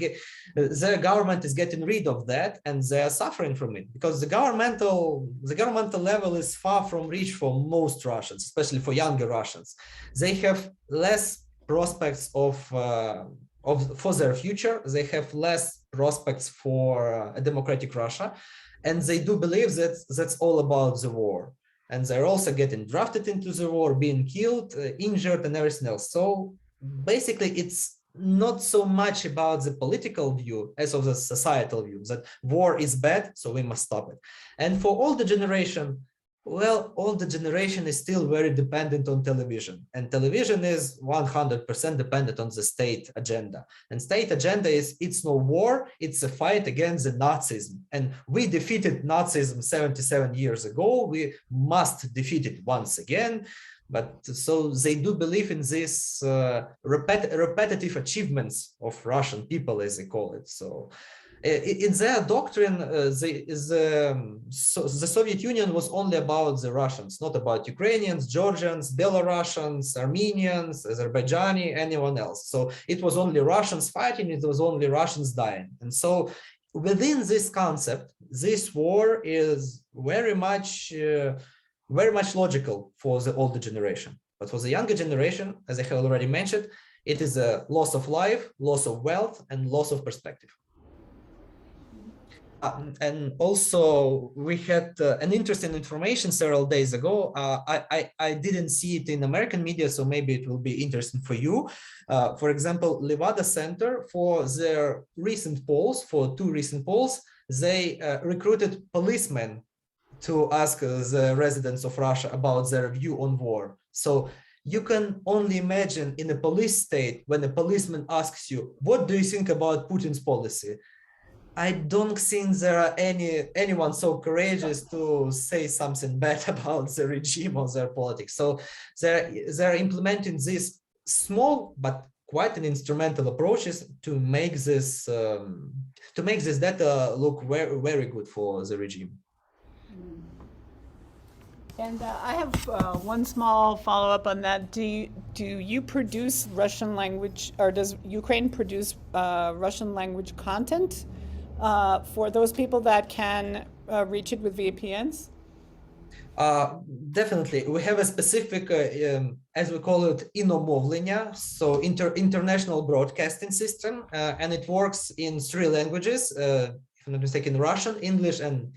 government is getting rid of that, and they are suffering from it because the governmental level is far from reach for most Russians, especially for younger Russians. They have less prospects for their future. They have less prospects for a democratic Russia. And they do believe that that's all about the war. And they're also getting drafted into the war, being killed, injured, and everything else. So basically, it's not so much about the political view as of the societal view, that war is bad, so we must stop it. And for older generation, well, older generation is still very dependent on television. And television is 100% dependent on the state agenda. And state agenda is, it's no war, it's a fight against the Nazism. And we defeated Nazism 77 years ago. We must defeat it once again. But so they do believe in this repetitive achievements of Russian people, as they call it. So in their doctrine, the Soviet Union was only about the Russians, not about Ukrainians, Georgians, Belarusians, Armenians, Azerbaijani, anyone else. So it was only Russians fighting, it was only Russians dying. And so within this concept, this war is very much logical for the older generation. But for the younger generation, as I have already mentioned, it is a loss of life, loss of wealth, and loss of perspective. And also, we had an interesting information several days ago. I didn't see it in American media, so maybe it will be interesting for you. For example, Levada Center, for their recent polls, for 2 recent polls, they recruited policemen to ask the residents of Russia about their view on war. So you can only imagine in a police state, when a policeman asks you, what do you think about Putin's policy? I don't think there are anyone so courageous to say something bad about the regime or their politics. So they're implementing these small but quite an instrumental approaches to make this data look very, very good for the regime. And I have one small follow-up on that. Do you produce Russian language, or does Ukraine produce Russian language content for those people that can reach it with VPNs? Definitely. We have a specific, as we call it, inomовлення, so international broadcasting system, and it works in 3 languages, if I'm not mistaken, Russian, English, and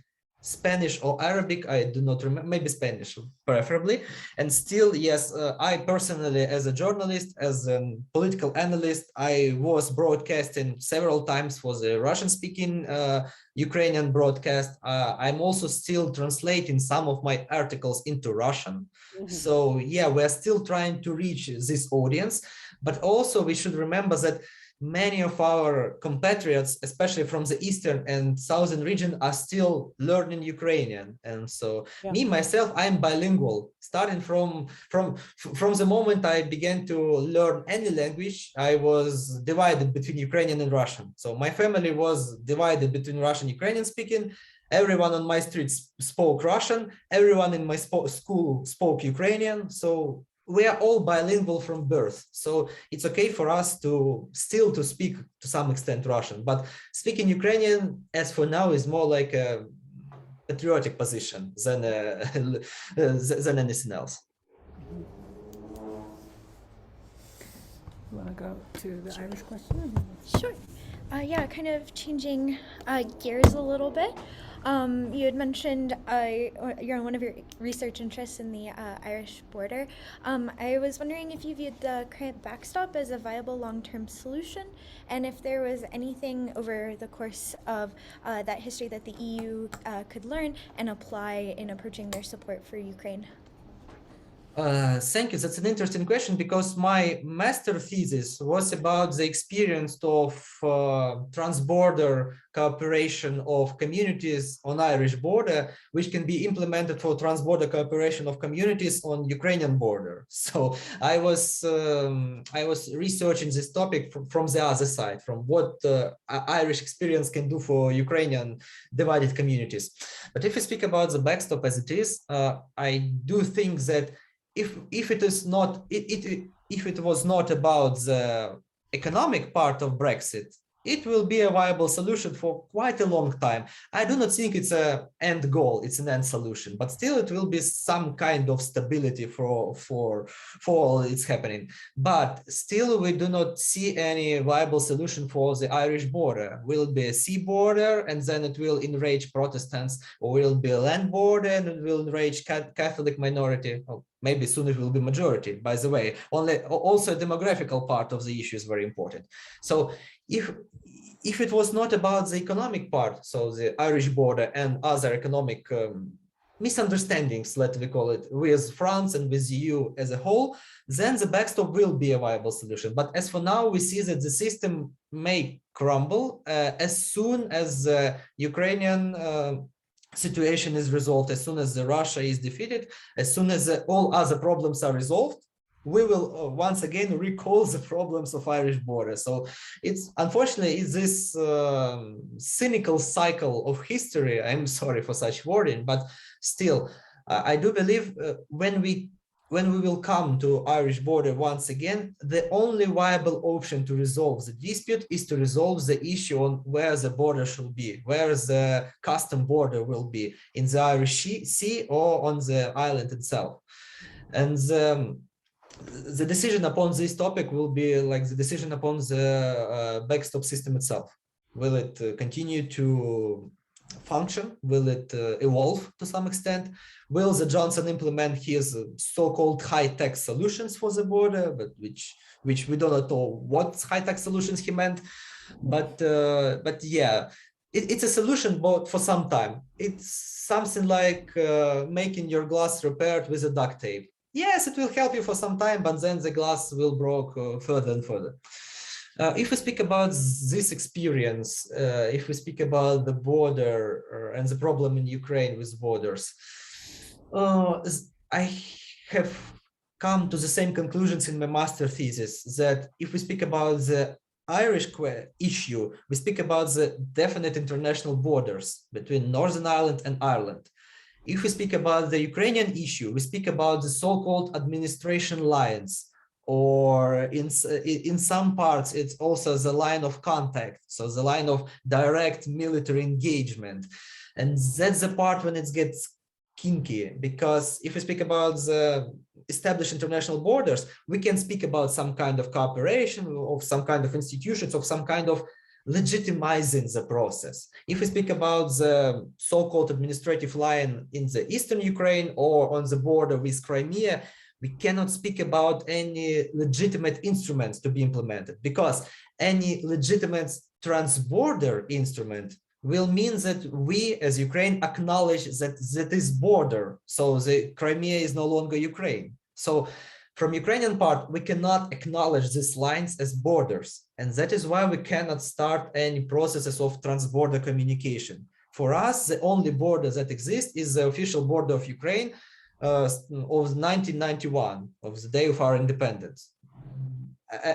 Spanish or Arabic. I do not remember, maybe Spanish preferably. And still, yes, I personally, as a journalist, as a political analyst, I was broadcasting several times for the Russian-speaking Ukrainian broadcast. I'm also still translating some of my articles into Russian. Mm-hmm. So yeah, we're still trying to reach this audience, but also we should remember that many of our compatriots, especially from the eastern and southern region, are still learning Ukrainian. And so me, myself, I'm bilingual. Starting from the moment I began to learn any language, I was divided between Ukrainian and Russian. So my family was divided between Russian, Ukrainian speaking. Everyone on my streets spoke Russian. Everyone in my school spoke Ukrainian. So we are all bilingual from birth. So it's okay for us to still to speak to some extent Russian, but speaking Ukrainian as for now is more like a patriotic position than than anything else. You want to go to the Irish question? Sure. Yeah, kind of changing gears a little bit. You had mentioned you're on one of your research interests in the Irish border. I was wondering if you viewed the current backstop as a viable long-term solution, and if there was anything over the course of that history that the EU could learn and apply in approaching their support for Ukraine. Thank you. That's an interesting question because my master thesis was about the experience of trans-border cooperation of communities on Irish border, which can be implemented for trans-border cooperation of communities on Ukrainian border. So I was researching this topic from the other side, from what Irish experience can do for Ukrainian divided communities. But if we speak about the backstop as it is, I do think that if it is not if it was not about the economic part of Brexit, it will be a viable solution for quite a long time. I do not think it's an end goal, it's an end solution, but still it will be some kind of stability for all it's happening. But still we do not see any viable solution for the Irish border. Will be a sea border and then it will enrage Protestants, or will be a land border and it will enrage Catholic minority. Oh, maybe soon it will be majority, by the way. Also demographical part of the issue is very important. So if it was not about the economic part, so the Irish border and other economic misunderstandings, let me call it, with France and with the EU as a whole, then the backstop will be a viable solution. But as for now, we see that the system may crumble as soon as the Ukrainian situation is resolved, as soon as Russia is defeated, as soon as all other problems are resolved. We will once again recall the problems of Irish border. So it's unfortunately it's this cynical cycle of history. I'm sorry for such wording, but still, I do believe when we will come to Irish border once again, the only viable option to resolve the dispute is to resolve the issue on where the border should be, where the custom border will be, in the Irish Sea or on the island itself. And the decision upon this topic will be like the decision upon the backstop system itself. Will it continue to function? Will it evolve to some extent? Will the Johnson implement his so-called high-tech solutions for the border, but which we do not know what high-tech solutions he meant? But yeah, it's a solution but for some time. It's something like making your glass repaired with a duct tape. Yes, it will help you for some time, but then the glass will break further and further. If we speak about this experience, if we speak about the border and the problem in Ukraine with borders, I have come to the same conclusions in my master thesis, that if we speak about the Irish issue, we speak about the definite international borders between Northern Ireland and Ireland. If we speak about the Ukrainian issue, we speak about the so-called administration lines, or in some parts, it's also the line of contact, so the line of direct military engagement. And that's the part when it gets kinky, because if we speak about the established international borders, we can speak about some kind of cooperation, of some kind of institutions, of some kind of legitimizing the process. If we speak about the so-called administrative line in the eastern Ukraine or on the border with Crimea, we cannot speak about any legitimate instruments to be implemented, because any legitimate trans-border instrument will mean that we as Ukraine acknowledge that this border, so the Crimea is no longer Ukraine. So from Ukrainian part, we cannot acknowledge these lines as borders. And that is why we cannot start any processes of trans-border communication. For us, the only border that exists is the official border of Ukraine of 1991, of the day of our independence.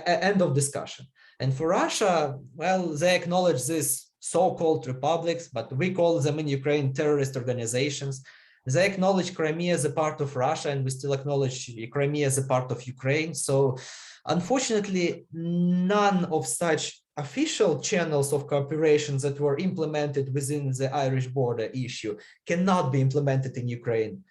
End of discussion. And for Russia, well, they acknowledge these so-called republics, but we call them in Ukraine terrorist organizations. They acknowledge Crimea as a part of Russia, and we still acknowledge Crimea as a part of Ukraine. So unfortunately, none of such official channels of cooperation that were implemented within the Irish border issue cannot be implemented in Ukraine.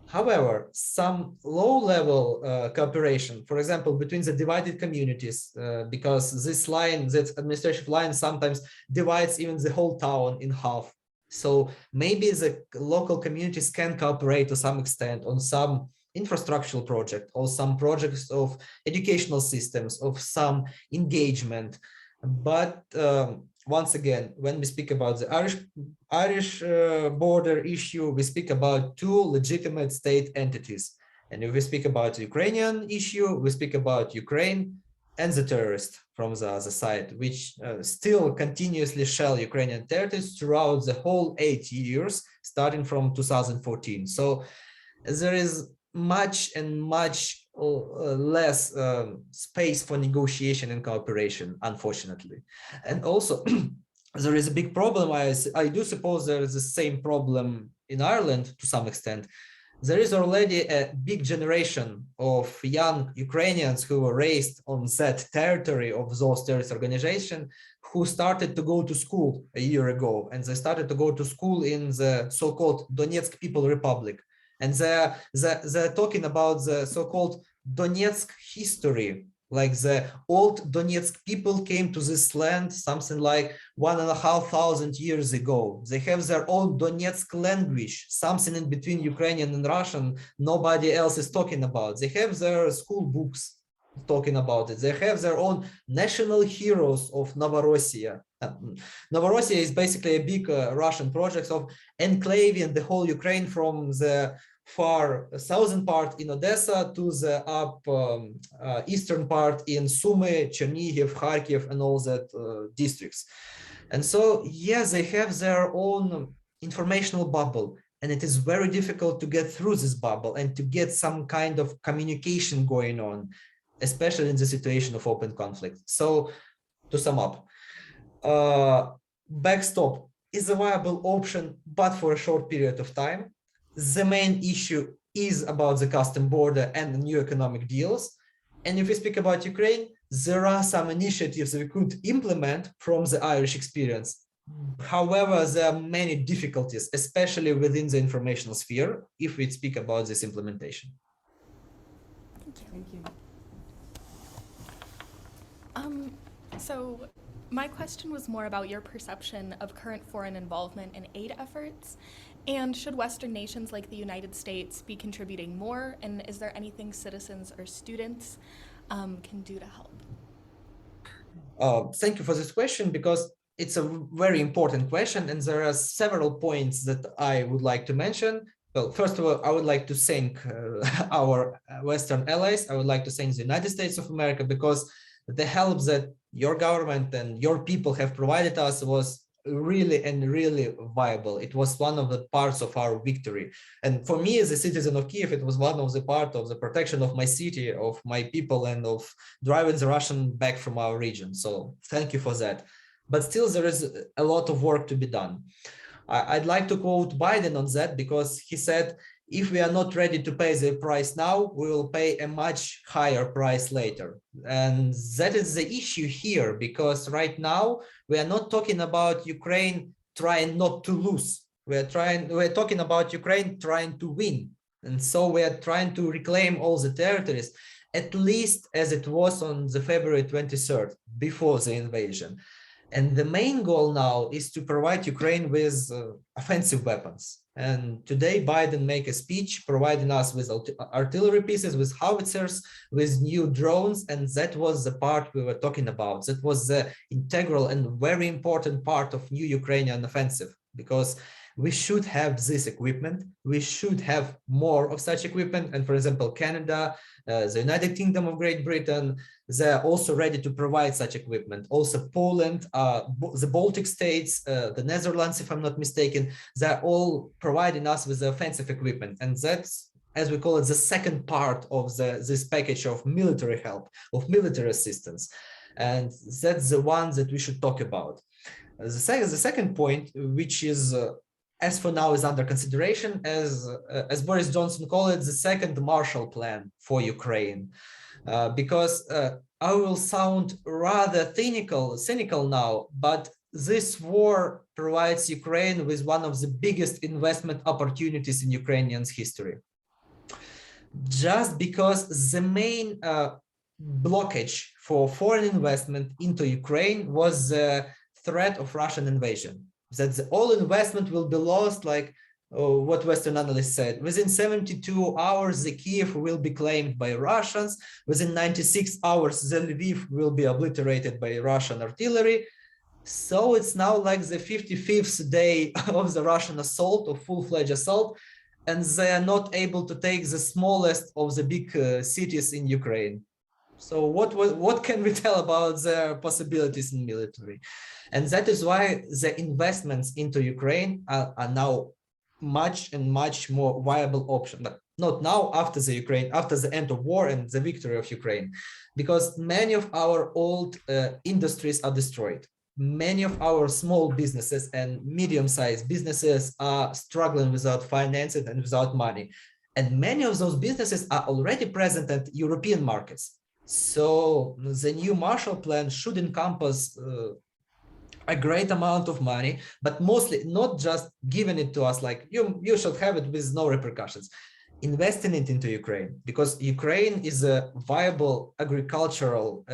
However, some low-level cooperation, for example, between the divided communities, because this line, that administrative line sometimes divides even the whole town in half. So maybe the local communities can cooperate to some extent on some infrastructural project or some projects of educational systems, of some engagement. But once again, when we speak about the Irish border issue, we speak about two legitimate state entities. And if we speak about the Ukrainian issue, we speak about Ukraine and the terrorists from the other side, which still continuously shell Ukrainian territories throughout the whole 8 years, starting from 2014. So there is much and much less space for negotiation and cooperation, unfortunately. And also, there is a big problem. I do suppose there is the same problem in Ireland to some extent. There is already a big generation of young Ukrainians who were raised on that territory of those terrorist organizations who started to go to school a year ago. And they started to go to school in the so-called Donetsk People Republic. And they're talking about the so-called Donetsk history, like the old Donetsk people came to this land something like 1,500 years ago. They have their own Donetsk language, something in between Ukrainian and Russian nobody else is talking about. They have their school books talking about it. They have their own national heroes of Novorossiya. Novorossiya is basically a big Russian project of enclaving the whole Ukraine from the far southern part in Odessa to the eastern part in Sumy, Chernihiv, Kharkiv, and all that districts. And so, yes, they have their own informational bubble, and it is very difficult to get through this bubble and to get some kind of communication going on, especially in the situation of open conflict. So, to sum up, backstop is a viable option, but for a short period of time. The main issue is about the custom border and the new economic deals. And if we speak about Ukraine, there are some initiatives we could implement from the Irish experience. However, there are many difficulties, especially within the informational sphere, if we speak about this implementation. Thank you. So my question was more about your perception of current foreign involvement in aid efforts. And should Western nations like the United States be contributing more? And is there anything citizens or students can do to help? Thank you for this question, because it's a very important question, and there are several points that I would like to mention. Well, first of all, I would like to thank our Western allies. I would like to thank the United States of America, because the help that your government and your people have provided us was really viable. It was one of the parts of our victory. And for me, as a citizen of Kyiv, it was one of the part of the protection of my city, of my people, and of driving the Russian back from our region. So thank you for that. But still, there is a lot of work to be done. I'd like to quote Biden on that, because he said, if we are not ready to pay the price now, we will pay a much higher price later. And that is the issue here, because right now we are not talking about Ukraine trying not to lose. We're talking about Ukraine trying to win. And so we are trying to reclaim all the territories, at least as it was on the February 23rd, before the invasion. And the main goal now is to provide Ukraine with offensive weapons. And today Biden made a speech providing us with artillery pieces, with howitzers, with new drones. And that was the part we were talking about. That was the integral and very important part of new Ukrainian offensive, because we should have this equipment. We should have more of such equipment. And for example, Canada, the United Kingdom of Great Britain, they're also ready to provide such equipment. Also Poland, the Baltic states, the Netherlands, if I'm not mistaken, they're all providing us with the offensive equipment. And that's, as we call it, the second part of this package of military help, of military assistance. And that's the one that we should talk about. The second point, which is, as for now, is under consideration, as Boris Johnson called it, the second Marshall Plan for Ukraine. Because I will sound rather cynical now, but this war provides Ukraine with one of the biggest investment opportunities in Ukrainians' history. Just because the main blockage for foreign investment into Ukraine was the threat of Russian invasion, that all investment will be lost, like what Western analysts said. Within 72 hours, the Kyiv will be claimed by Russians. Within 96 hours, the Lviv will be obliterated by Russian artillery. So it's now like the 55th day of the Russian assault, of full-fledged assault, and they are not able to take the smallest of the big cities in Ukraine. So what can we tell about their possibilities in military? And that is why the investments into Ukraine are now much more viable option, but not now, after the end of war and the victory of Ukraine, because many of our old industries are destroyed. Many of our small businesses and medium-sized businesses are struggling without financing and without money. And many of those businesses are already present at European markets. So the new Marshall Plan should encompass a great amount of money, but mostly not just giving it to us like you should have it with no repercussions, investing it into Ukraine, because Ukraine is a viable agricultural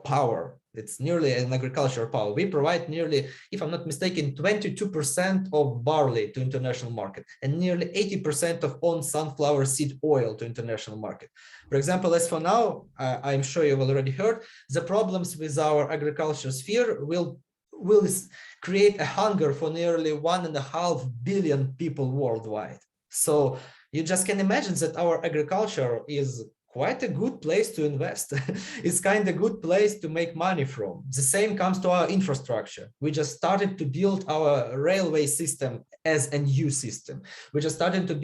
power. It's nearly an agricultural power. We provide nearly, if I'm not mistaken, 22% of barley to international market and nearly 80% of own sunflower seed oil to international market. For example, as for now, I'm sure you've already heard, the problems with our agriculture sphere will create a hunger for nearly 1.5 billion people worldwide. So you just can imagine that our agriculture is quite a good place to invest. It's kind of a good place to make money from. The same comes to our infrastructure. We just started to build our railway system as a new system. We just started to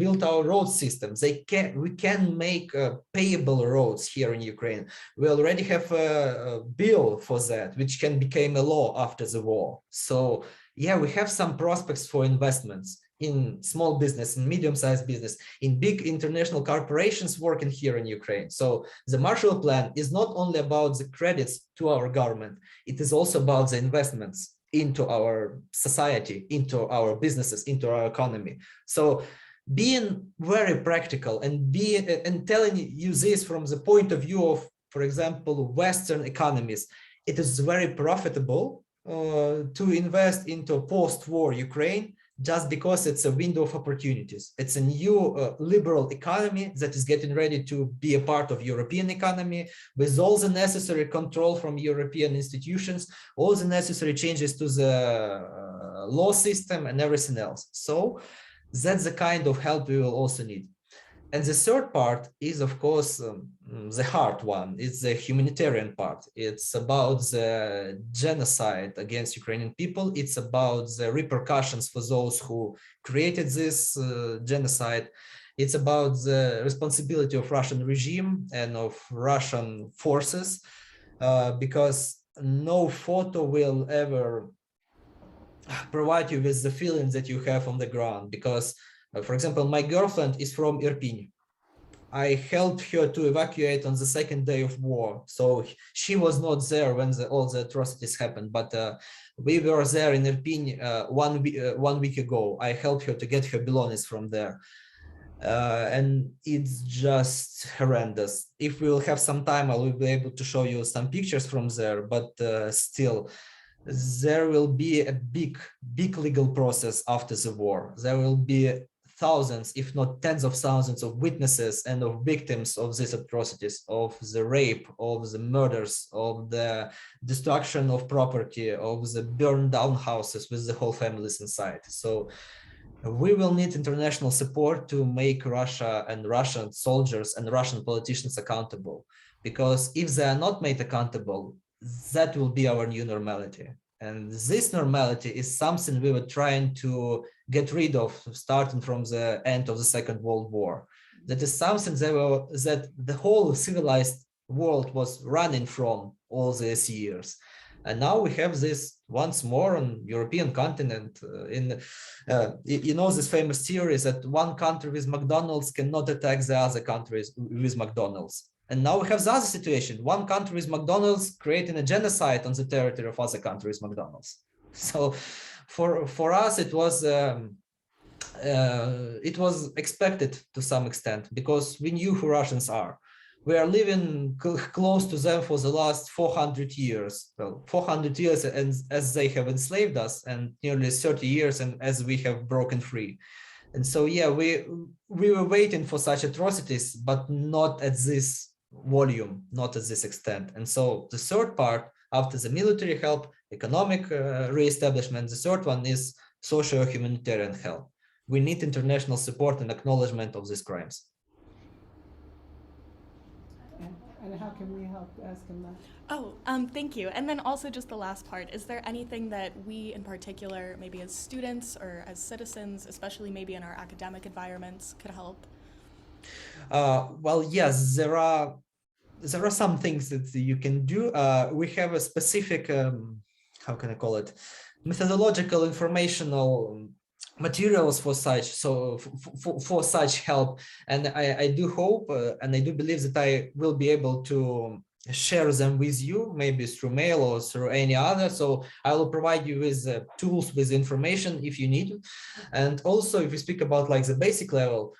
build our road systems. We can make payable roads here in Ukraine. We already have a bill for that, which can become a law after the war. So yeah, we have some prospects for investments in small business, in medium-sized business, in big international corporations working here in Ukraine. So the Marshall Plan is not only about the credits to our government, it is also about the investments into our society, into our businesses, into our economy. So being very practical and telling you this from the point of view of, for example, Western economies, it is very profitable to invest into post-war Ukraine, just because it's a window of opportunities. It's a new liberal economy that is getting ready to be a part of European economy with all the necessary control from European institutions, all the necessary changes to the law system and everything else. So that's the kind of help we will also need. And the third part is, of course, the hard one. It's the humanitarian part. It's about the genocide against Ukrainian people. It's about the repercussions for those who created this genocide. It's about the responsibility of Russian regime and of Russian forces, because no photo will ever provide you with the feelings that you have on the ground. Because for example, my girlfriend is from Irpin. I helped her to evacuate on the second day of war. So she was not there when all the atrocities happened, but we were there in Irpin 1 week ago. I helped her to get her belongings from there. And it's just horrendous. If we will have some time, I will be able to show you some pictures from there, but still, there will be a big legal process after the war. There will be thousands, if not tens of thousands of witnesses and of victims of these atrocities, of the rape, of the murders, of the destruction of property, of the burned down houses with the whole families inside. So we will need international support to make Russia and Russian soldiers and Russian politicians accountable, because if they are not made accountable, that will be our new normality. And this normality is something we were trying to get rid of, starting from the end of the Second World War. That is something that the whole civilized world was running from all these years. And now we have this once more on European continent. You know this famous theory that one country with McDonald's cannot attack the other countries with McDonald's. And now we have the other situation. One country with McDonald's creating a genocide on the territory of other countries with McDonald's. So for us, it was expected to some extent, because we knew who Russians are. We are living close to them for the last 400 years. Well, 400 years and as they have enslaved us, and nearly 30 years and as we have broken free. And so, yeah, we were waiting for such atrocities, but not at this volume, not at this extent. And so the third part, after the military help, economic re-establishment, the third one is socio-humanitarian help. We need international support and acknowledgement of these crimes. And how can we help? Ask him that. Oh, thank you. And then also just the last part, is there anything that we in particular, maybe as students or as citizens, especially maybe in our academic environments, could help? Well, yes, there are some things that you can do. We have a specific, how can I call it, methodological, informational materials for such, so for such help. And I do hope and I do believe that I will be able to share them with you, maybe through mail or through any other. So I will provide you with tools, with information if you need. And also, if we speak about like the basic level,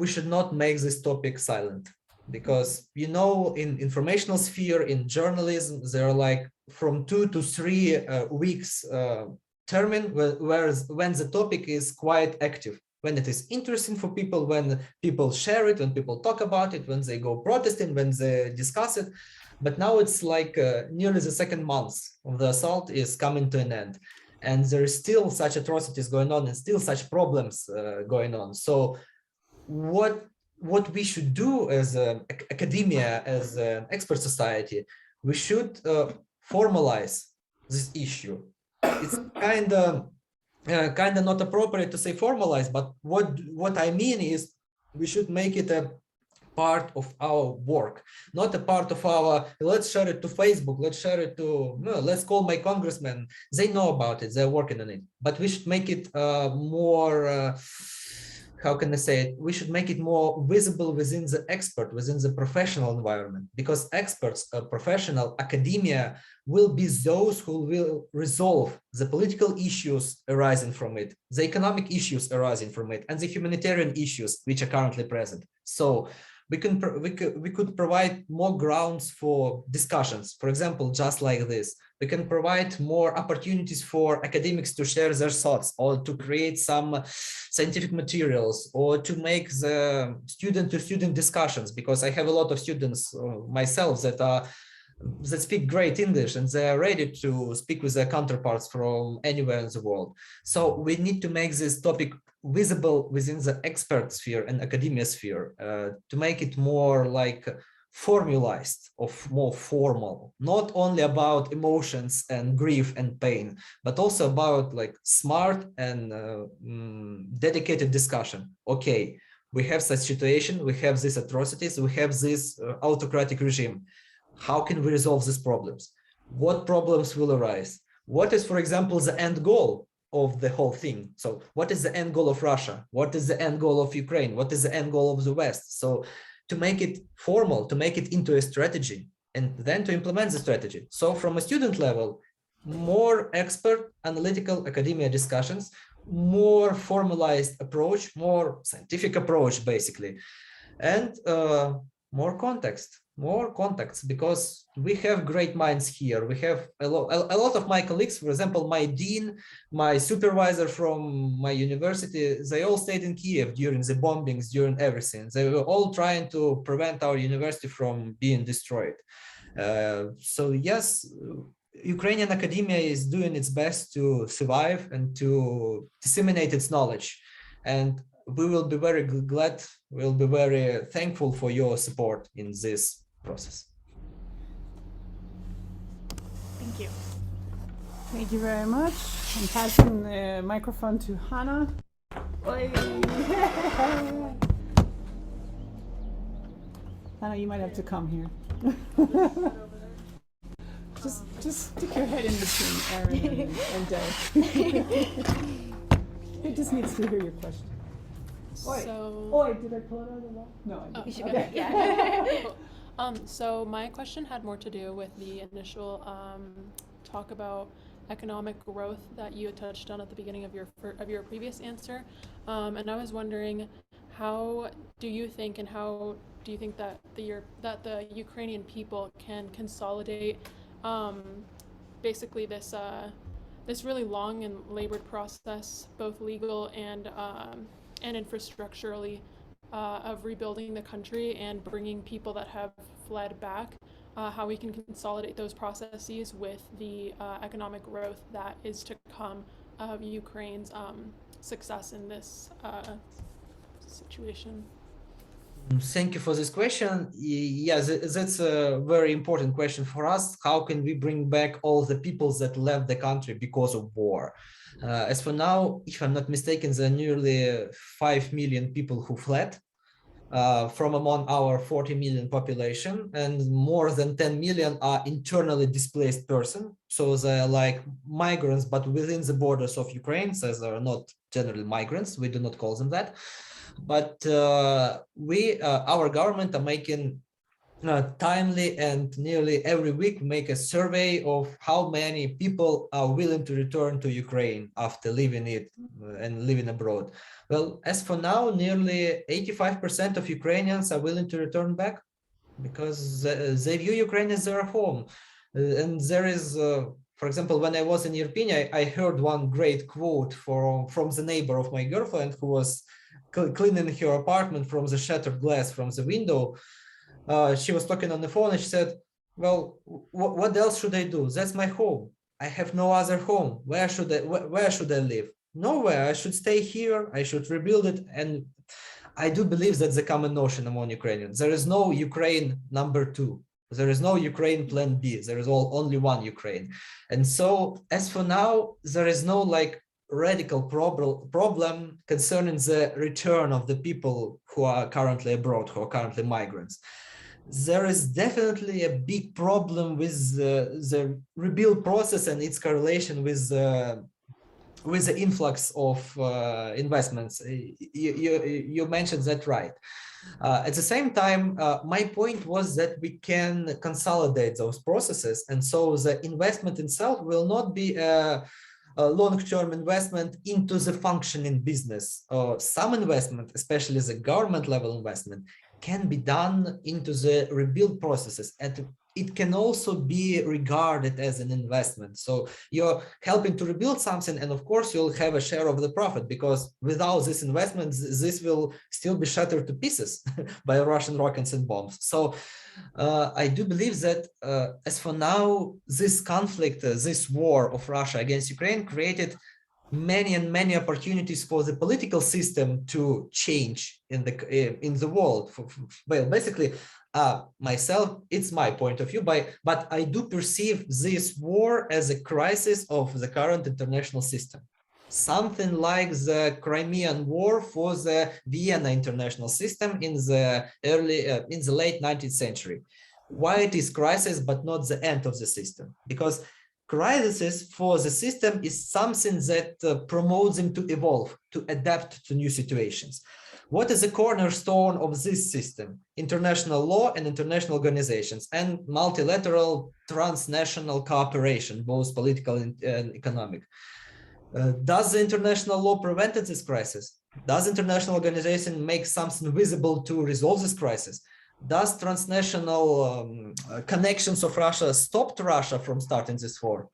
we should not make this topic silent, because, you know, in informational sphere, in journalism, there are like from 2 to 3 weeks term when the topic is quite active, when it is interesting for people, when people share it, when people talk about it, when they go protesting, when they discuss it. But now it's like nearly the second month of the assault is coming to an end, and there is still such atrocities going on and still such problems going on. So what we should do as academia, as an expert society, we should formalize this issue. It's kind of not appropriate to say formalize, but what I mean is we should make it a part of our work, not a part of our, let's share it to Facebook, let's share it to, no, let's call my congressman, they know about it, they're working on it. But we should make it more, how can I say it? We should make it more visible within the expert, within the professional environment, because experts, professional academia will be those who will resolve the political issues arising from it, the economic issues arising from it, and the humanitarian issues which are currently present. So we could provide more grounds for discussions. For example, just like this, we can provide more opportunities for academics to share their thoughts, or to create some scientific materials, or to make the student-to-student discussions, because I have a lot of students myself that speak great English, and they are ready to speak with their counterparts from anywhere in the world. So we need to make this topic visible within the expert sphere and academia sphere, to make it more like formalized, or more formal, not only about emotions and grief and pain, but also about like smart and dedicated discussion. Okay, we have such situation, we have these atrocities, we have this autocratic regime. How can we resolve these problems? What problems will arise? What is, for example, the end goal of the whole thing? So what is the end goal of Russia? What is the end goal of Ukraine? What is the end goal of the West? So to make it formal, to make it into a strategy, and then to implement the strategy. So from a student level, more expert analytical academia discussions, more formalized approach, more scientific approach, basically, and more context, more contacts, because we have great minds here. We have a lot of my colleagues, for example, my dean, my supervisor from my university, they all stayed in Kyiv during the bombings, during everything. They were all trying to prevent our university from being destroyed. So yes, Ukrainian academia is doing its best to survive and to disseminate its knowledge. And we will be very glad, we'll be very thankful for your support in this process. Thank you. Thank you very much. I'm passing the microphone to Hannah. Oi. Hannah, you might have to come here. Just stick your head in between Aaron and Dave. He just needs to hear your question. Oi, did I pull it out of the wall? No, I didn't. Okay. Yeah. So my question had more to do with the initial talk about economic growth that you had touched on at the beginning of your previous answer, and I was wondering, how do you think that the Ukrainian people can consolidate basically this really long and labored process, both legal and infrastructurally, of rebuilding the country and bringing people that have fled back, how we can consolidate those processes with the economic growth that is to come of Ukraine's success in this situation. Thank you for this question. Yes, that's a very important question for us. How can we bring back all the peoples that left the country because of war? As for now, if I'm not mistaken, there are nearly 5 million people who fled from among our 40 million population, and more than 10 million are internally displaced persons. So they're like migrants, but within the borders of Ukraine, so they're not generally migrants. We do not call them that. But our government are making timely and nearly every week make a survey of how many people are willing to return to Ukraine after leaving it and living abroad. Well, as for now, nearly 85% of Ukrainians are willing to return back because they view Ukraine as their home. And there is, for example, when I was in Irpin, I heard one great quote from the neighbor of my girlfriend who was cleaning her apartment from the shattered glass from the window. She was talking on the phone and she said, well, what else should I do? That's my home. I have no other home. Where should I live? Nowhere. I should stay here. I should rebuild it. And I do believe that's the common notion among Ukrainians. There is no Ukraine number two. There is no Ukraine plan B. There is only one Ukraine. And so as for now, there is no radical problem concerning the return of the people who are currently abroad, who are currently migrants. There is definitely a big problem with the rebuild process and its correlation with the influx of investments. You mentioned that right. At the same time, my point was that we can consolidate those processes, and so the investment itself will not be a long-term investment into the functioning business. Some investment, especially the government level investment, can be done into the rebuild processes, and it can also be regarded as an investment. So you're helping to rebuild something, and of course you'll have a share of the profit, because without this investment, this will still be shattered to pieces by Russian rockets and bombs. So I do believe that as for now, this conflict, this war of Russia against Ukraine created many opportunities for the political system to change in the world. Well, basically, myself, it's my point of view, but I do perceive this war as a crisis of the current international system. Something like the Crimean War for the Vienna international system in the late 19th century. Why it is crisis, but not the end of the system? Because crisis for the system is something that promotes them to evolve, to adapt to new situations. What is the cornerstone of this system? International law and international organizations and multilateral transnational cooperation, both political and economic. Does the international law prevent this crisis? Does international organization make something visible to resolve this crisis? does transnational connections of Russia stopped Russia from starting this war?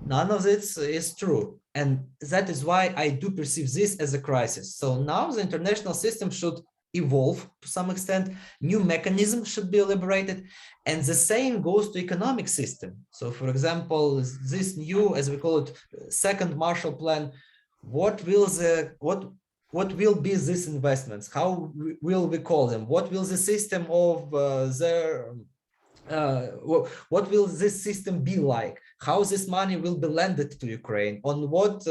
None of this is true. And that is why I do perceive this as a crisis. So now the international system should evolve to some extent, new mechanisms should be elaborated, and the same goes to economic system. So for example, this new, as we call it, second Marshall Plan, what will be these investments? How will we call them? What will the system of what will this system be like? How this money will be lended to Ukraine? On what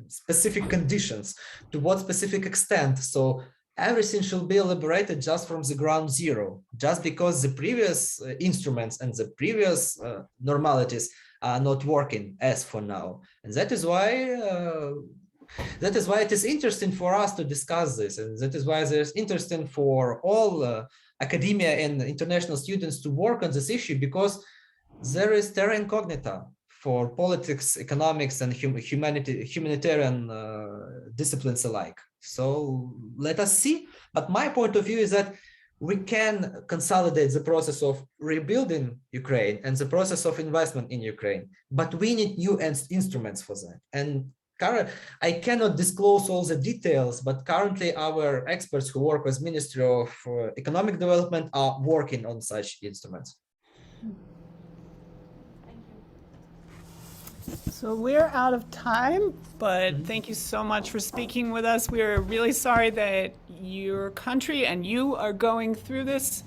specific conditions? To what specific extent? So everything should be elaborated just from the ground zero, just because the previous instruments and the previous normalities are not working as for now. And that is why it is interesting for us to discuss this, and that is why it's interesting for all academia and international students to work on this issue, because there is terra incognita for politics, economics, and humanitarian disciplines alike. So let us see. But my point of view is that we can consolidate the process of rebuilding Ukraine and the process of investment in Ukraine, but we need new instruments for that. And I cannot disclose all the details, but currently our experts who work with Ministry of Economic Development are working on such instruments. So we're out of time, but thank you so much for speaking with us. We're really sorry that your country and you are going through this,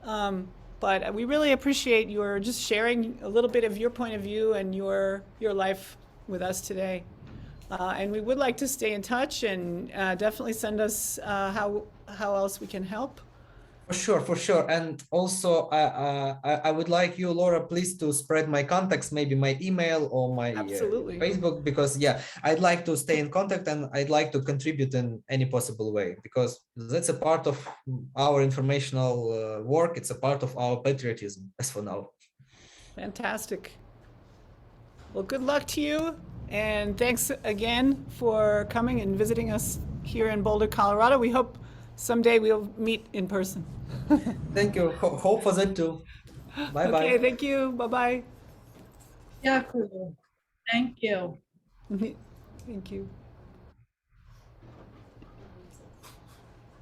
but we really appreciate your just sharing a little bit of your point of view and your life with us today. And we would like to stay in touch, and definitely send us how else we can help. For sure. And also, I would like you, Laura, please to spread my contacts, maybe my email or my Facebook, because I'd like to stay in contact and I'd like to contribute in any possible way, because that's a part of our informational work. It's a part of our patriotism as for now. Fantastic. Well, good luck to you. And thanks again for coming and visiting us here in Boulder, Colorado. We hope someday we'll meet in person. Thank you. Hope for that too. Bye-bye. Okay, thank you. Bye-bye. Yeah, cool. Thank you. Thank you.